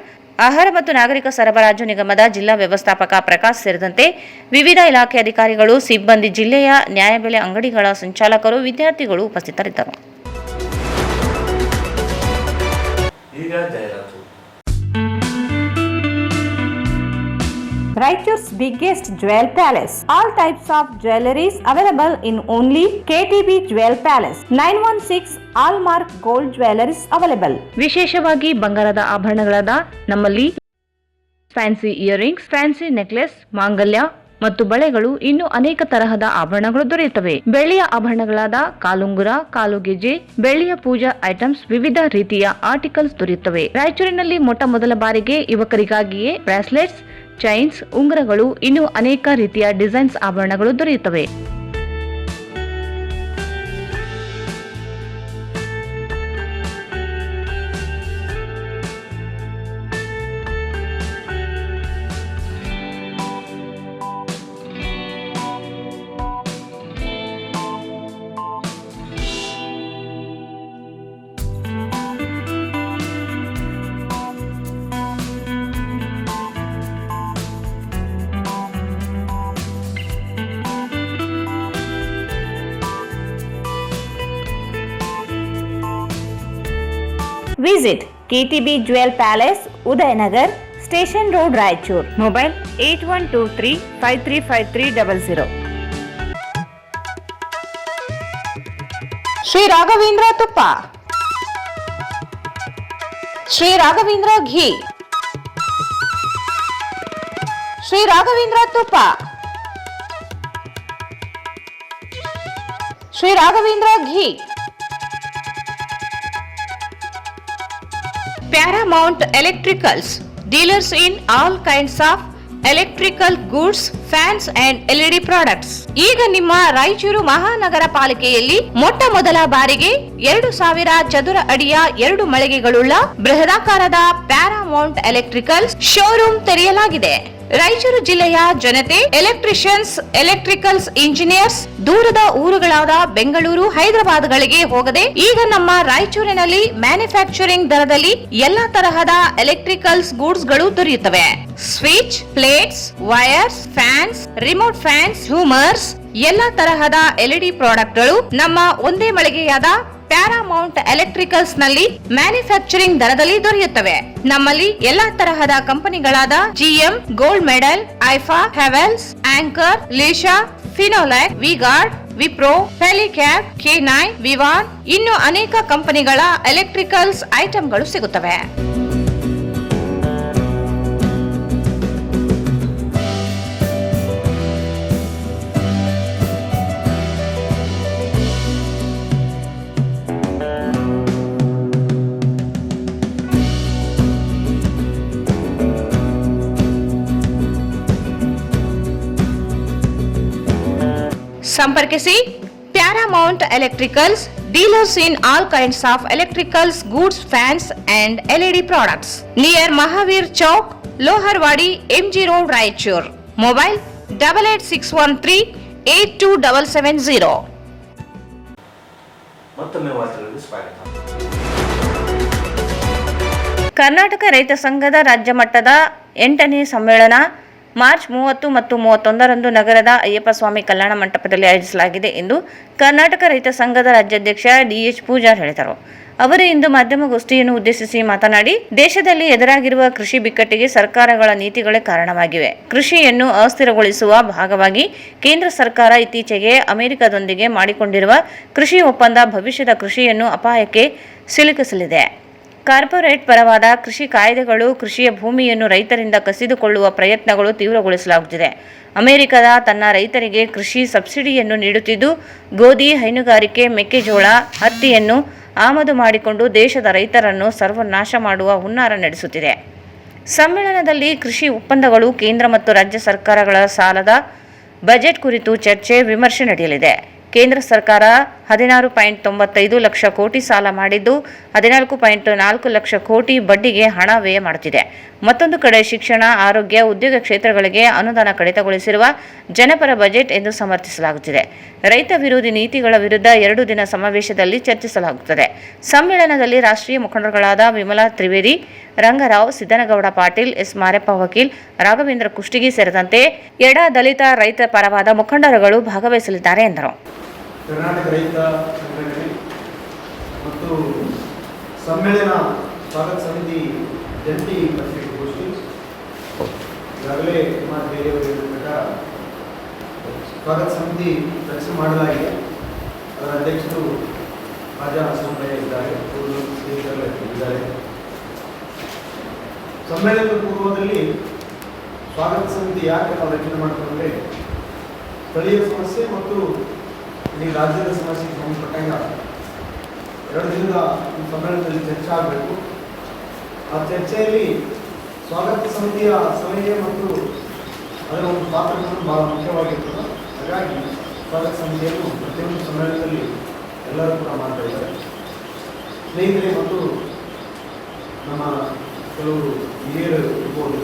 ಆಹಾರ ಮತ್ತು ನಾಗರಿಕ ಸರಬರಾಜು ನಿಗಮದ ಜಿಲ್ಲಾ ವ್ಯವಸ್ಥಾಪಕ ಪ್ರಕಾಶ್ ಸೇರಿದಂತೆ ವಿವಿಧ ಇಲಾಖೆ ಅಧಿಕಾರಿಗಳು, ಸಿಬ್ಬಂದಿ, ಜಿಲ್ಲೆಯ ನ್ಯಾಯಬೆಲೆ ಅಂಗಡಿಗಳ ಸಂಚಾಲಕರು, ವಿದ್ಯಾರ್ಥಿಗಳು ಉಪಸ್ಥಿತರಿದ್ದರು. Raichur's biggest jewel palace. All types of jewelries available in only KTB Jewel Palace. 916 Allmark Gold Jewelries available. ವಿಶೇಷವಾಗಿ ಬಂಗಾರದ ಆಭರಣಗಳಾದ ನಮ್ಮಲ್ಲಿ ಫ್ಯಾನ್ಸಿ ಇಯರಿಂಗ್ಸ್, ಫ್ಯಾನ್ಸಿ ನೆಕ್ಲೆಸ್, ಮಾಂಗಲ್ಯ ಮತ್ತು ಬಳೆಗಳು, ಇನ್ನು ಅನೇಕ ತರಹದ ಆಭರಣಗಳು ದೊರೆಯುತ್ತವೆ. ಬೆಳ್ಳಿಯ ಆಭರಣಗಳಾದ ಕಾಲುಂಗುರ, ಕಾಲುಗೆಜೆ, ಬೆಳ್ಳಿಯ ಪೂಜಾ ಐಟಮ್ಸ್, ವಿವಿಧ ರೀತಿಯ ಆರ್ಟಿಕಲ್ಸ್ ದೊರೆಯುತ್ತವೆ. ರಾಯಚೂರಿನಲ್ಲಿ ಮೊದಲ ಬಾರಿಗೆ ಯುವಕರಿಗಾಗಿಯೇ ಬ್ರಾಸ್ಲೆಟ್ಸ್, ಚೈನ್ಸ್, ಉಂಗುರಗಳು, ಇನ್ನು ಅನೇಕ ರೀತಿಯ ಡಿಸೈನ್ಸ್ ಆಭರಣಗಳು ದೊರೆಯುತ್ತವೆ. Visit KTB Jewel Palace, Udayanagar, Station Road, Raichur. Mobile 8123535300. Shri Raghavendra ತುಪ್ಪ, ಶ್ರೀ ರಾಘವೇಂದ್ರ ಘೀ, ಶ್ರೀ ರಾಘವೇಂದ್ರ ತುಪ್ಪ, ಶ್ರೀ ರಾಘವೇಂದ್ರ ಘೀ. Paramount Electricals, dealers in all kinds of electrical goods, fans and LED products. ಈಗ ನಿಮ್ಮ ರಾಯಚೂರು ಮಹಾನಗರ ಪಾಲಿಕೆಯಲ್ಲಿ ಮೊದಲ ಬಾರಿಗೆ 2000 ಚದುರ ಅಡಿಯ 2 ಮಳಿಗೆಗಳುಳ್ಳ ಬೃಹದಾಕಾರದ ಪ್ಯಾರಾಮೌಂಟ್ ಎಲೆಕ್ಟ್ರಿಕಲ್ಸ್ ಶೋರೂಮ್ ತೆರೆಯಲಾಗಿದೆ. ರಾಯಚೂರು ಜಿಲ್ಲೆಯ ಜನತೆ, ಎಲೆಕ್ಟ್ರಿಷಿಯನ್ಸ್, ಎಲೆಕ್ಟ್ರಿಕಲ್ಸ್ ಇಂಜಿನಿಯರ್ಸ್ ದೂರದ ಊರುಗಳಾದ ಬೆಂಗಳೂರು, ಹೈದರಾಬಾದ್ಗಳಿಗೆ ಹೋಗದೆ ಈಗ ನಮ್ಮ ರಾಯಚೂರಿನಲ್ಲಿ ಮ್ಯಾನುಫ್ಯಾಕ್ಚರಿಂಗ್ ದರದಲ್ಲಿ ಎಲ್ಲಾ ತರಹದ ಎಲೆಕ್ಟ್ರಿಕಲ್ಸ್ ಗೂಡ್ಸ್ ಗಳು ದೊರೆಯುತ್ತವೆ. Switch, plates, wires, fans, remote fans, ಹ್ಯೂಮರ್ಸ್, ಎಲ್ಲಾ ತರಹದ LED ಪ್ರಾಡಕ್ಟ್ ಗಳು ನಮ್ಮ ಒಂದೇ ಮಳಿಗೆಯಾದ ಪ್ಯಾರಾಮೌಂಟ್ ಎಲೆಕ್ಟ್ರಿಕಲ್ಸ್ ನಲ್ಲಿ ಮ್ಯಾನುಫ್ಯಾಕ್ಚರಿಂಗ್ ದರದಲ್ಲಿ ದೊರೆಯುತ್ತವೆ. ನಮ್ಮಲ್ಲಿ ಎಲ್ಲಾ ತರಹದ ಕಂಪನಿಗಳಾದ GM, ಗೋಲ್ಡ್ ಮೆಡಲ್, ಐಫಾ, ಹೆವೆಲ್ಸ್, ಆಂಕರ್, ಲೀಶಾ, ಫಿನೋಲ್ಯಾಕ್, ವಿಗಾರ್ಡ್, ವಿಪ್ರೋ, ಫೆಲಿಕ್ಯಾಪ್, K9, ವಿವಾನ್, ಇನ್ನು ಅನೇಕ ಕಂಪನಿಗಳ ಎಲೆಕ್ಟ್ರಿಕಲ್ಸ್ ಐಟಂಗಳು ಸಿಗುತ್ತವೆ. ಸಂಪರ್ಕಿಸಿ Paramount electricals, dealers in all kinds of electricals goods, fans and LED products, near Mahavir Chowk, Loharwadi, MG road, Raichur. Mobile 8861382770. Karnataka ರೈತ ಸಂಘದ ರಾಜ್ಯ ಮಟ್ಟದ 8ನೇ ಸಮ್ಮೇಳನ ಮಾರ್ಚ್ 30 ಮತ್ತು 31ರಂದು ನಗರದ ಅಯ್ಯಪ್ಪ ಸ್ವಾಮಿ ಕಲ್ಯಾಣ ಮಂಟಪದಲ್ಲಿ ಆಯೋಜಿಸಲಾಗಿದೆ ಎಂದು ಕರ್ನಾಟಕ ರೈತ ಸಂಘದ ರಾಜ್ಯಾಧ್ಯಕ್ಷ DH ಪೂಜಾರ್ ಹೇಳಿದರು. ಅವರು ಇಂದು ಮಾಧ್ಯಮಗೋಷ್ಠಿಯನ್ನು ಉದ್ದೇಶಿಸಿ ಮಾತನಾಡಿ, ದೇಶದಲ್ಲಿ ಎದುರಾಗಿರುವ ಕೃಷಿ ಬಿಕ್ಕಟ್ಟಿಗೆ ಸರ್ಕಾರಗಳ ನೀತಿಗಳೇ ಕಾರಣವಾಗಿವೆ. ಕೃಷಿಯನ್ನು ಅಸ್ಥಿರಗೊಳಿಸುವ ಭಾಗವಾಗಿ ಕೇಂದ್ರ ಸರ್ಕಾರ ಇತ್ತೀಚೆಗೆ ಅಮೆರಿಕದೊಂದಿಗೆ ಮಾಡಿಕೊಂಡಿರುವ ಕೃಷಿ ಒಪ್ಪಂದ ಭವಿಷ್ಯದ ಕೃಷಿಯನ್ನು ಅಪಾಯಕ್ಕೆ ಸಿಲುಕಿಸಲಿದೆ. ಕಾರ್ಪೊರೇಟ್ ಪರವಾದ ಕೃಷಿ ಕಾಯ್ದೆಗಳು ಕೃಷಿಯ ಭೂಮಿಯನ್ನು ರೈತರಿಂದ ಕಸಿದುಕೊಳ್ಳುವ ಪ್ರಯತ್ನಗಳು ತೀವ್ರಗೊಳಿಸಲಾಗುತ್ತಿದೆ. ಅಮೆರಿಕದ ತನ್ನ ರೈತರಿಗೆ ಕೃಷಿ ಸಬ್ಸಿಡಿಯನ್ನು ನೀಡುತ್ತಿದ್ದು, ಗೋಧಿ, ಹೈನುಗಾರಿಕೆ, ಮೆಕ್ಕೆಜೋಳ, ಹತ್ತಿಯನ್ನು ಆಮದು ಮಾಡಿಕೊಂಡು ದೇಶದ ರೈತರನ್ನು ಸರ್ವನಾಶ ಮಾಡುವ ಹುನ್ನಾರ ನಡೆಸುತ್ತಿದೆ. ಸಮ್ಮೇಳನದಲ್ಲಿ ಕೃಷಿ ಒಪ್ಪಂದಗಳು, ಕೇಂದ್ರ ಮತ್ತು ರಾಜ್ಯ ಸರ್ಕಾರಗಳ ಸಾಲದ ಬಜೆಟ್ ಕುರಿತು ಚರ್ಚೆ, ವಿಮರ್ಶೆ ನಡೆಯಲಿದೆ. ಕೇಂದ್ರ ಸರ್ಕಾರ 16.95 ಲಕ್ಷ ಕೋಟಿ ಸಾಲ ಮಾಡಿದ್ದು 14.4 ಲಕ್ಷ ಕೋಟಿ ಬಡ್ಡಿಗೆ ಹಣ ವ್ಯಯ ಮಾಡುತ್ತಿದೆ. ಮತ್ತೊಂದು ಕಡೆ ಶಿಕ್ಷಣ, ಆರೋಗ್ಯ, ಉದ್ಯೋಗ ಕ್ಷೇತ್ರಗಳಿಗೆ ಅನುದಾನ ಕಡಿತಗೊಳಿಸಿರುವ ಜನಪರ ಬಜೆಟ್ ಎಂದು ಸಮರ್ಥಿಸಲಾಗುತ್ತಿದೆ. ರೈತ ವಿರೋಧಿ ನೀತಿಗಳ ವಿರುದ್ಧ 2 ದಿನ ಸಮಾವೇಶದಲ್ಲಿ ಚರ್ಚಿಸಲಾಗುತ್ತದೆ. ಸಮ್ಮೇಳನದಲ್ಲಿ ರಾಷ್ಟ್ರೀಯ ಮುಖಂಡರುಗಳಾದ ವಿಮಲಾ ತ್ರಿವೇದಿ, ರಂಗರಾವ್, ಸಿದ್ದನಗೌಡ ಪಾಟೀಲ್, ಎಸ್ ಮಾರೆಪ್ಪ ವಕೀಲ್, ರಾಘವೇಂದ್ರ ಕುಷ್ಟಗಿ ಸೇರಿದಂತೆ ಎಡ, ದಲಿತ, ರೈತ ಪರವಾದ ಮುಖಂಡರುಗಳು ಭಾಗವಹಿಸಲಿದ್ದಾರೆ ಎಂದರು. ಕರ್ನಾಟಕ ರೈತ ಸಂಘಟನೆ ಮತ್ತು ಸಮ್ಮೇಳನ ಸ್ವಾಗತ ಸಮಿತಿ ಜಂಟಿ ಪತ್ರಿಕಾಗೋಷ್ಠಿ ಈಗಾಗಲೇ ಕುಮಾರ್ ಬೇರೆಯವರು ಹೇಳಿದ ಪ್ರಕಾರ ಸ್ವಾಗತ ಸಮಿತಿ ರಚನೆ ಮಾಡಲಾಗಿದೆ. ಅದರ ಅಧ್ಯಕ್ಷರು ರಾಜಾ ಹಸನಯ್ಯ ಇದ್ದಾರೆ, ಅವರು ಇದ್ದಾರೆ. ಸಮ್ಮೇಳನದ ಪೂರ್ವದಲ್ಲಿ ಸ್ವಾಗತ ಸಮಿತಿ ಯಾಕೆ ನಾವು ರಚನೆ ಮಾಡ್ಕೊಂಡ್ರೆ ಸ್ಥಳೀಯ ಸಮಸ್ಯೆ ಮತ್ತು ಇಡೀ ರಾಜ್ಯದ ಸಮಸ್ಯೆಗೆ ಸಂಬಂಧಪಟ್ಟಂಗ 2 ದಿನದ ಈ ಸಮ್ಮೇಳನದಲ್ಲಿ ಚರ್ಚೆ ಆಗಬೇಕು. ಆ ಚರ್ಚೆಯಲ್ಲಿ ಸ್ವಾಗತ ಸಮಿತಿಯ ಸಲಹೆ ಮತ್ತು ಅದರ ಒಂದು ಪಾತ್ರಗಳು ಬಹಳ ಮುಖ್ಯವಾಗಿರ್ತದೆ. ಹಾಗಾಗಿ ಸ್ವಾಗತ ಸಮಿತಿಯನ್ನು ಪ್ರತಿಯೊಂದು ಸಮ್ಮೇಳನದಲ್ಲಿ ಎಲ್ಲರೂ ಕೂಡ ಮಾಡ್ತಾ ಇದ್ದಾರೆ. ಸ್ನೇಹಿತರೆ ಮತ್ತು ನಮ್ಮ ಕೆಲವರು ಹಿರಿಯರು ಇರ್ಬೋದು.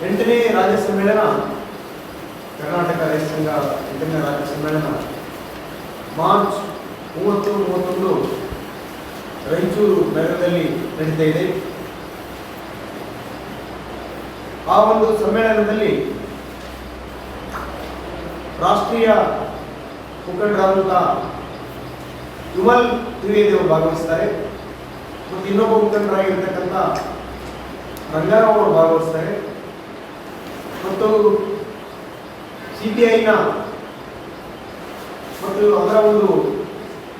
8ನೇ ರಾಜ್ಯ ಸಮ್ಮೇಳನ, ಕರ್ನಾಟಕ ರೈತ ಸಂಘ 8ನೇ ರಾಜ್ಯ ಸಮ್ಮೇಳನ ಮಾರ್ಚ್ 30-31 ರಾಯಚೂರು ನಗರದಲ್ಲಿ ನಡೀತಾ ಇದೆ. ಆ ಒಂದು ಸಮ್ಮೇಳನದಲ್ಲಿ ರಾಷ್ಟ್ರೀಯ ಮುಖಂಡರಾದಂತಹ ವಿಮಲ್ ತ್ರಿವೇದಿ ಅವರು ಭಾಗವಹಿಸ್ತಾರೆ ಮತ್ತು ಇನ್ನೊಬ್ಬ ಮುಖಂಡರಾಗಿರ್ತಕ್ಕಂಥ ರಂಗರಾವ್ ಅವರು ಭಾಗವಹಿಸ್ತಾರೆ ಮತ್ತು CPIನ ಮತ್ತು ಅದರ ಒಂದು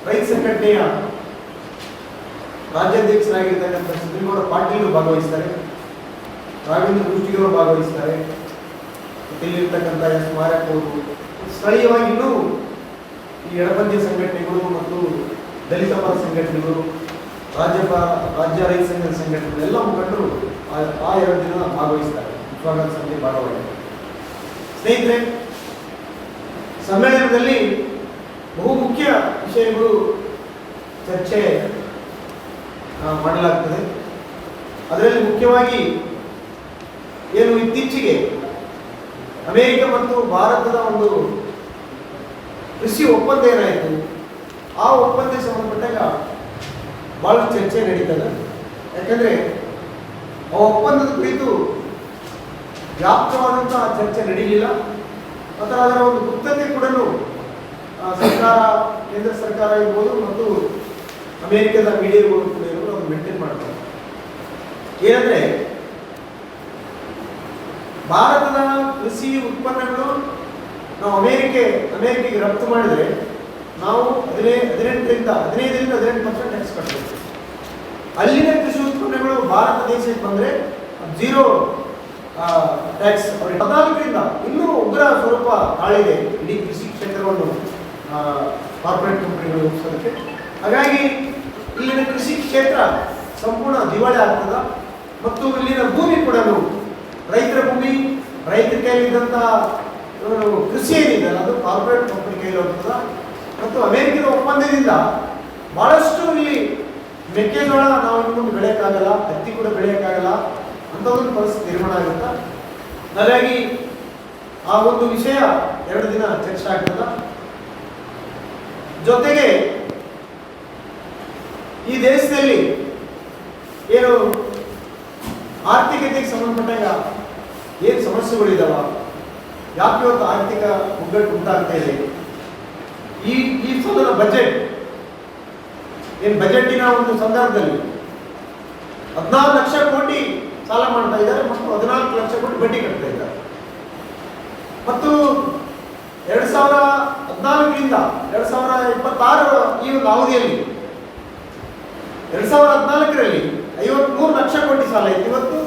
ರೈತ ಸಂಘಟನೆಯ ರಾಜ್ಯಾಧ್ಯಕ್ಷರಾಗಿರ್ತಕ್ಕಂಥ ಸಿದ್ದನಗೌಡ ಪಾಟೀಲ್ ಭಾಗವಹಿಸ್ತಾರೆ, ರಾಘವೇಂದ್ರ ಕುಷ್ಟಗಿ ಅವರು ಭಾಗವಹಿಸ್ತಾರೆ, ಇಲ್ಲಿರ್ತಕ್ಕಂಥ ಎಸ್ ಮಾರಪ್ಪ ಅವರು. ಸ್ಥಳೀಯವಾಗಿ ಇನ್ನೂ ಈ ಎಡಪಂಥೀಯ ಸಂಘಟನೆಗಳು ಮತ್ತು ದಲಿತ ಪರ ಸಂಘಟನೆಗಳು, ರಾಜ್ಯ ರೈತ ಸಂಘದ ಸಂಘಟನೆಗಳು ಎಲ್ಲ ಮುಖಂಡರು ಆ 2 ದಿನ ಭಾಗವಹಿಸ್ತಾರೆ. ಸ್ವಾಗತ ಸಮಿತಿ ಭಾಗವಹಿಸ್ತಾರೆ. ಸ್ನೇಹಿತರೆ, ಸಮ್ಮೇಳನದಲ್ಲಿ ಬಹುಮುಖ್ಯ ವಿಷಯಗಳು ಚರ್ಚೆ ಮಾಡಲಾಗ್ತದೆ. ಅದರಲ್ಲಿ ಮುಖ್ಯವಾಗಿ ಏನು ಇತ್ತೀಚೆಗೆ ಅಮೆರಿಕ ಮತ್ತು ಭಾರತದ ಒಂದು ಕೃಷಿ ಒಪ್ಪಂದ ಏನಾಯಿತು, ಆ ಒಪ್ಪಂದಕ್ಕೆ ಸಂಬಂಧಪಟ್ಟಾಗ ಭಾಳ ಚರ್ಚೆ ನಡೀತದೆ. ಯಾಕಂದರೆ ಆ ಒಪ್ಪಂದದ ಕುರಿತು ವ್ಯಾಪಕವಾದಂತಹ ಚರ್ಚೆ ನಡೀಲಿಲ್ಲ ಮತ್ತು ಅದರ ಒಂದು ಗುಪ್ತತೆ ಕೂಡ ಸರ್ಕಾರ, ಕೇಂದ್ರ ಸರ್ಕಾರ ಇರ್ಬೋದು ಮತ್ತು ಅಮೆರಿಕದ ಮೀಡಿಯಾಗಳು ಕೂಡ ಇರೋದು ಅದು ಮೇಂಟೈನ್ ಮಾಡ್ತಾರೆ. ಏನಂದರೆ ಭಾರತದ ಕೃಷಿ ಉತ್ಪನ್ನಗಳು ನಾವು ಅಮೆರಿಕೆಗೆ ರಫ್ತು ಮಾಡಿದರೆ ನಾವು 15% ಟ್ಯಾಕ್ಸ್ ಕಟ್ಟಬೇಕು. ಅಲ್ಲಿನ ಕೃಷಿ ಉತ್ಪನ್ನಗಳು ಭಾರತ ದೇಶಕ್ಕೆ ಬಂದರೆ 0 ಟ್ಯಾಕ್ಸ್. 14ರಿಂದ ಇನ್ನೂ ಉಗ್ರ ಸ್ವರೂಪ ತಾಳಿದೆ ಇಡೀ ಕೃಷಿ ಕ್ಷೇತ್ರವನ್ನು ಕಾರ್ಪೊರೇಟ್ ಕಂಪನಿಗಳು ರೂಪಿಸೋದಕ್ಕೆ. ಹಾಗಾಗಿ ಇಲ್ಲಿನ ಕೃಷಿ ಕ್ಷೇತ್ರ ಸಂಪೂರ್ಣ ದಿವಾಳಿ ಆಗ್ತದ ಮತ್ತು ಇಲ್ಲಿನ ಭೂಮಿ ಕೂಡ ರೈತರ ಭೂಮಿ, ರೈತರ ಕೈಲಿದ್ದಂತಹ ಕೃಷಿ ಏನಿದೆ ಅದು ಕಾರ್ಪೊರೇಟ್ ಕಂಪನಿ ಕೈಲಿ ಹೋಗ್ತದ. ಮತ್ತು ಅಮೆರಿಕದ ಒಪ್ಪಂದದಿಂದ ಬಹಳಷ್ಟು ಇಲ್ಲಿ ಮೆಕ್ಕೆಜೋಳ ನಾವು ಇನ್ನು ಮುಂದೆ ಬೆಳೆಯೋಕ್ಕಾಗಲ್ಲ, ಹತ್ತಿ ಕೂಡ ಬೆಳೆಯೋಕ್ಕಾಗಲ್ಲ ಅಂತ ಒಂದು ಪರಿಸ್ಥಿತಿ ನಿರ್ಮಾಣ ಆಗುತ್ತಾ. ಹಾಗಾಗಿ ಆ ಒಂದು ವಿಷಯ 2 ದಿನ ಚರ್ಚೆ ಆಗ್ತದ. ಜೊತೆಗೆ ಈ ದೇಶದಲ್ಲಿ ಏನು ಆರ್ಥಿಕತೆಗೆ ಸಂಬಂಧಪಟ್ಟಾಗ ಏನು ಸಮಸ್ಯೆಗಳಿದಾವ, ಯಾಕೆ ಇವತ್ತು ಆರ್ಥಿಕ ಮುಗ್ಗಟ್ಟು ಉಂಟಾಗ್ತಾ ಇದೆ, ಈ ಸಲದ ಬಜೆಟ್ ಏನು ಬಜೆಟಿನ ಒಂದು ಸಂದರ್ಭದಲ್ಲಿ 14 ಲಕ್ಷ ಕೋಟಿ ಸಾಲ ಮಾಡ್ತಾ ಇದ್ದಾರೆ ಮತ್ತು 14 ಲಕ್ಷ ಕೋಟಿ ಬಡ್ಡಿ ಕಟ್ತಾ ಇದ್ದಾರೆ. ಮತ್ತು 2014ರಿಂದ 2026 ಈ ಒಂದು ಅವಧಿಯಲ್ಲಿ 2014ರಲ್ಲಿ 53 ಲಕ್ಷ ಕೋಟಿ ಸಾಲ ಇತ್ತು, ಇವತ್ತು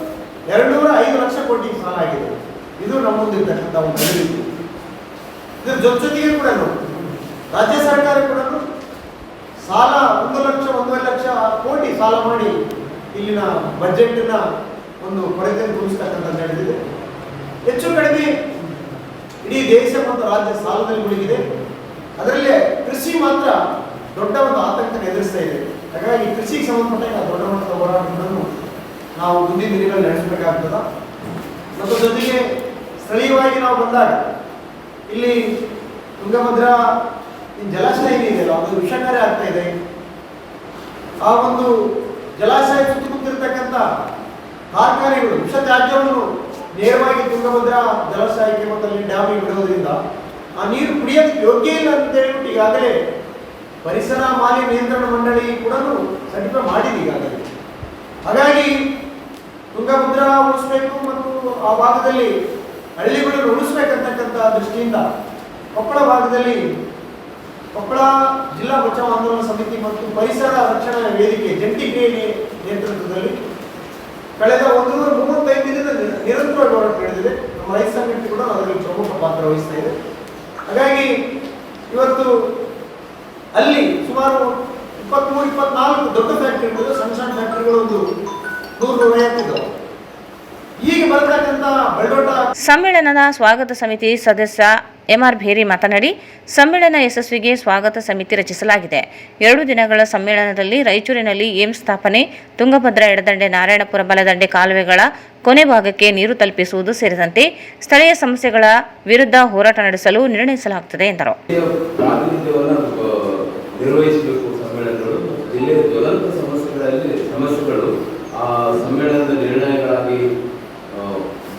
205 ಲಕ್ಷ ಕೋಟಿ ಸಾಲ ಆಗಿದೆ. ಇದು ನಮ್ಮ ಮುಂದಿರ್ತಕ್ಕಂಥ ಒಂದು ಅಭಿವೃದ್ಧಿ. ಇದರ ಜೊತೆಗೆ ಕೂಡ ರಾಜ್ಯ ಸರ್ಕಾರ ಕೂಡ ಸಾಲ 1-1.5 ಲಕ್ಷ ಕೋಟಿ ಸಾಲ ಮಾಡಿ ಇಲ್ಲಿನ ಬಜೆಟ್ನ ಒಂದು ಕೊರತೆಯನ್ನು ತುಂಬಿಸ್ತಕ್ಕಂಥ ನಡೆದಿದೆ. ಹೆಚ್ಚು ಕಡಿಮೆ ಇಡೀ ದೇಶ ಮತ್ತು ರಾಜ್ಯ ಸಾಲದಲ್ಲಿ ಮುಳುಗಿದೆ. ಅದರಲ್ಲೇ ಕೃಷಿ ಮಾತ್ರ ದೊಡ್ಡ ಒಂದು ಆತಂಕ ಎದುರಿಸ್ತಾ ಇದೆ. ಹಾಗಾಗಿ ಕೃಷಿಗೆ ಸಂಬಂಧಪಟ್ಟ ದೊಡ್ಡ ಮಟ್ಟದ ಹೋರಾಟಗಳನ್ನು ನಾವು ಮುಂದಿನ ದಿನಗಳಲ್ಲಿ ನಡೆಸಬೇಕಾಗ್ತದ. ಮತ್ತು ಜೊತೆಗೆ ಸ್ಥಳೀಯವಾಗಿ ನಾವು ಬಂದಾಗ ಇಲ್ಲಿ ತುಂಗಭದ್ರಾ ಜಲಾಶಯ ಏನಿದೆಯಲ್ಲ ಅದು ವಿಷಕಾರಿ ಆಗ್ತಾ ಇದೆ. ಆ ಒಂದು ಜಲಾಶಯ ಸುತ್ತಮುತ್ತಿರ್ತಕ್ಕಂಥ ಕಾರ್ಖಾನೆಗಳು ವಿಷ ತ್ಯಾಜ್ಯವನ್ನು ನೇರವಾಗಿ ತುಂಗಭದ್ರಾ ಜಲಾಶಯಕ್ಕೆ ಮತ್ತು ಅಲ್ಲಿ ಡ್ಯಾಮಿಗೆ ಬಿಡುವುದರಿಂದ ಆ ನೀರು ಕುಡಿಯೋದಕ್ಕೆ ಯೋಗ್ಯ ಇಲ್ಲ ಅಂತ ಹೇಳ್ಬಿಟ್ಟು ಈಗಾಗಲೇ ಪರಿಸರ ಮಾಲಿನ್ಯ ನಿಯಂತ್ರಣ ಮಂಡಳಿ ಕೂಡ ಸರ್ಟಿಫೈ ಮಾಡಿದೆ ಈಗಾಗಲೇ. ಹಾಗಾಗಿ ತುಂಗಭದ್ರಾ ಉಳಿಸ್ಬೇಕು ಮತ್ತು ಆ ಭಾಗದಲ್ಲಿ ಹಳ್ಳಿಗಳನ್ನು ಉಳಿಸ್ಬೇಕಂತಕ್ಕಂಥ ದೃಷ್ಟಿಯಿಂದ ಕೊಪ್ಪಳ ಭಾಗದಲ್ಲಿ ಕೊಪ್ಪಳ ಜಿಲ್ಲಾ ಬಚಾವ್ ಆಂದೋಲನ ಸಮಿತಿ ಮತ್ತು ಪರಿಸರ ರಕ್ಷಣಾ ವೇದಿಕೆ ಜಂಟಿ ಕ್ರಿಯೆ ನೇತೃತ್ವದಲ್ಲಿ ಕಳೆದ 135 ದಿನದ ನಿರಂತರವಾಗಿ ಹೋರಾಟ ನಡೆದಿದೆ. ನಮ್ಮ ರೈತ ಸಂಘಟನೆ ಕೂಡ ಅದರಲ್ಲಿ ಪ್ರಮುಖ ಪಾತ್ರ ವಹಿಸ್ತಾ ಇದೆ. ಹಾಗಾಗಿ ಇವತ್ತು ಅಲ್ಲಿ ಸುಮಾರು 23-24 ದೊಡ್ಡ ಫ್ಯಾಕ್ಟರಿಗಳು, ಸಣ್ಣ ಸಣ್ಣ ಫ್ಯಾಕ್ಟರಿಗಳು ಒಂದು 100-150 ಈಗ ಬರತಕ್ಕಂಥ ಬಳ್ಳೋಟ. ಸಮ್ಮೇಳನದ ಸ್ವಾಗತ ಸಮಿತಿ ಸದಸ್ಯ ಎಂಆರ್ ಭೇರಿ ಮಾತನಾಡಿ, ಸಮ್ಮೇಳನ ಯಶಸ್ವಿಗೆ ಸ್ವಾಗತ ಸಮಿತಿ ರಚಿಸಲಾಗಿದೆ. 2 ದಿನಗಳ ಸಮ್ಮೇಳನದಲ್ಲಿ ರಾಯಚೂರಿನಲ್ಲಿ ಏಮ್ಸ್ ಸ್ಥಾಪನೆ, ತುಂಗಭದ್ರಾ ಎಡದಂಡೆ ನಾರಾಯಣಪುರ ಬಲದಂಡೆ ಕಾಲುವೆಗಳ ಕೊನೆ ಭಾಗಕ್ಕೆ ನೀರು ತಲುಪಿಸುವುದು ಸೇರಿದಂತೆ ಸ್ಥಳೀಯ ಸಮಸ್ಯೆಗಳ ವಿರುದ್ಧ ಹೋರಾಟ ನಡೆಸಲು ನಿರ್ಣಯಿಸಲಾಗುತ್ತದೆ ಎಂದರು. ನಿರ್ವಹಿಸಬೇಕು ಸಮ್ಮೇಳನಗಳು. ಜಿಲ್ಲೆಯ ಜ್ವಲಂತ ಸಮಸ್ಯೆಗಳು ಆ ಸಮ್ಮೇಳನದ ನಿರ್ಣಯಗಳಾಗಿ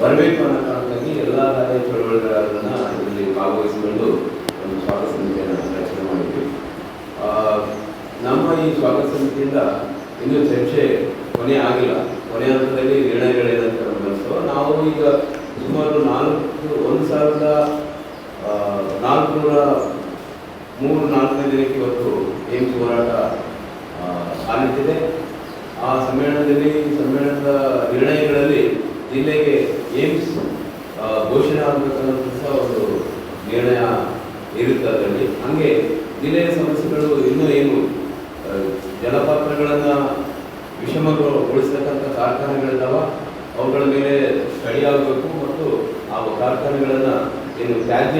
ಬರಬೇಕು ಅನ್ನೋ ಕಾರಣಕ್ಕಾಗಿ ಎಲ್ಲ ರಾಜ್ಯ ಚಳವಳಿಗಳನ್ನು ಇದರಲ್ಲಿ ಭಾಗವಹಿಸಿಕೊಂಡು ಒಂದು ಸ್ವಾಗತ ಸಮಿತಿಯನ್ನು ರಚನೆ ಮಾಡಿದ್ವಿ. ನಮ್ಮ ಈ ಸ್ವಾಗತ ಸಮಿತಿಯಿಂದ ಇನ್ನೂ ಚರ್ಚೆ ಕೊನೆ ಆಗಿಲ್ಲ. ಕೊನೆ ಹಂತದಲ್ಲಿ ನಿರ್ಣಯಗಳೇನಂತ ಗಮನಿಸುವ ನಾವು ಈಗ ಸುಮಾರು 1403-4ನೇ ದಿನಕ್ಕೆ ಇವತ್ತು ಏಮ್ಸ್ ಹೋರಾಟ ಆರಂಭಿಸಿದೆ. ಆ ಸಮ್ಮೇಳನದ ನಿರ್ಣಯಗಳಲ್ಲಿ ಜಿಲ್ಲೆಗೆ ಏಮ್ಸ್ ಘೋಷಣೆ ಆಗಬೇಕನ್ನೋದು ಒಂದು ನಿರ್ಣಯ ಇರುತ್ತೆ ಅದರಲ್ಲಿ. ಹಾಗೆ ಜಿಲ್ಲೆಯ ಸಮಸ್ಯೆಗಳು ಇನ್ನೂ ಏನು ಜಲಪಾತ್ರಗಳನ್ನು ವಿಷಮಗೊಳಿಸ್ತಕ್ಕಂಥ ಕಾರ್ಖಾನೆಗಳಿದ್ದಾವ ಅವುಗಳ ಮೇಲೆ ಸ್ಟಡಿ ಆಗಬೇಕು ಮತ್ತು ಆ ಕಾರ್ಖಾನೆಗಳನ್ನು ಏನು ತ್ಯಾಜ್ಯ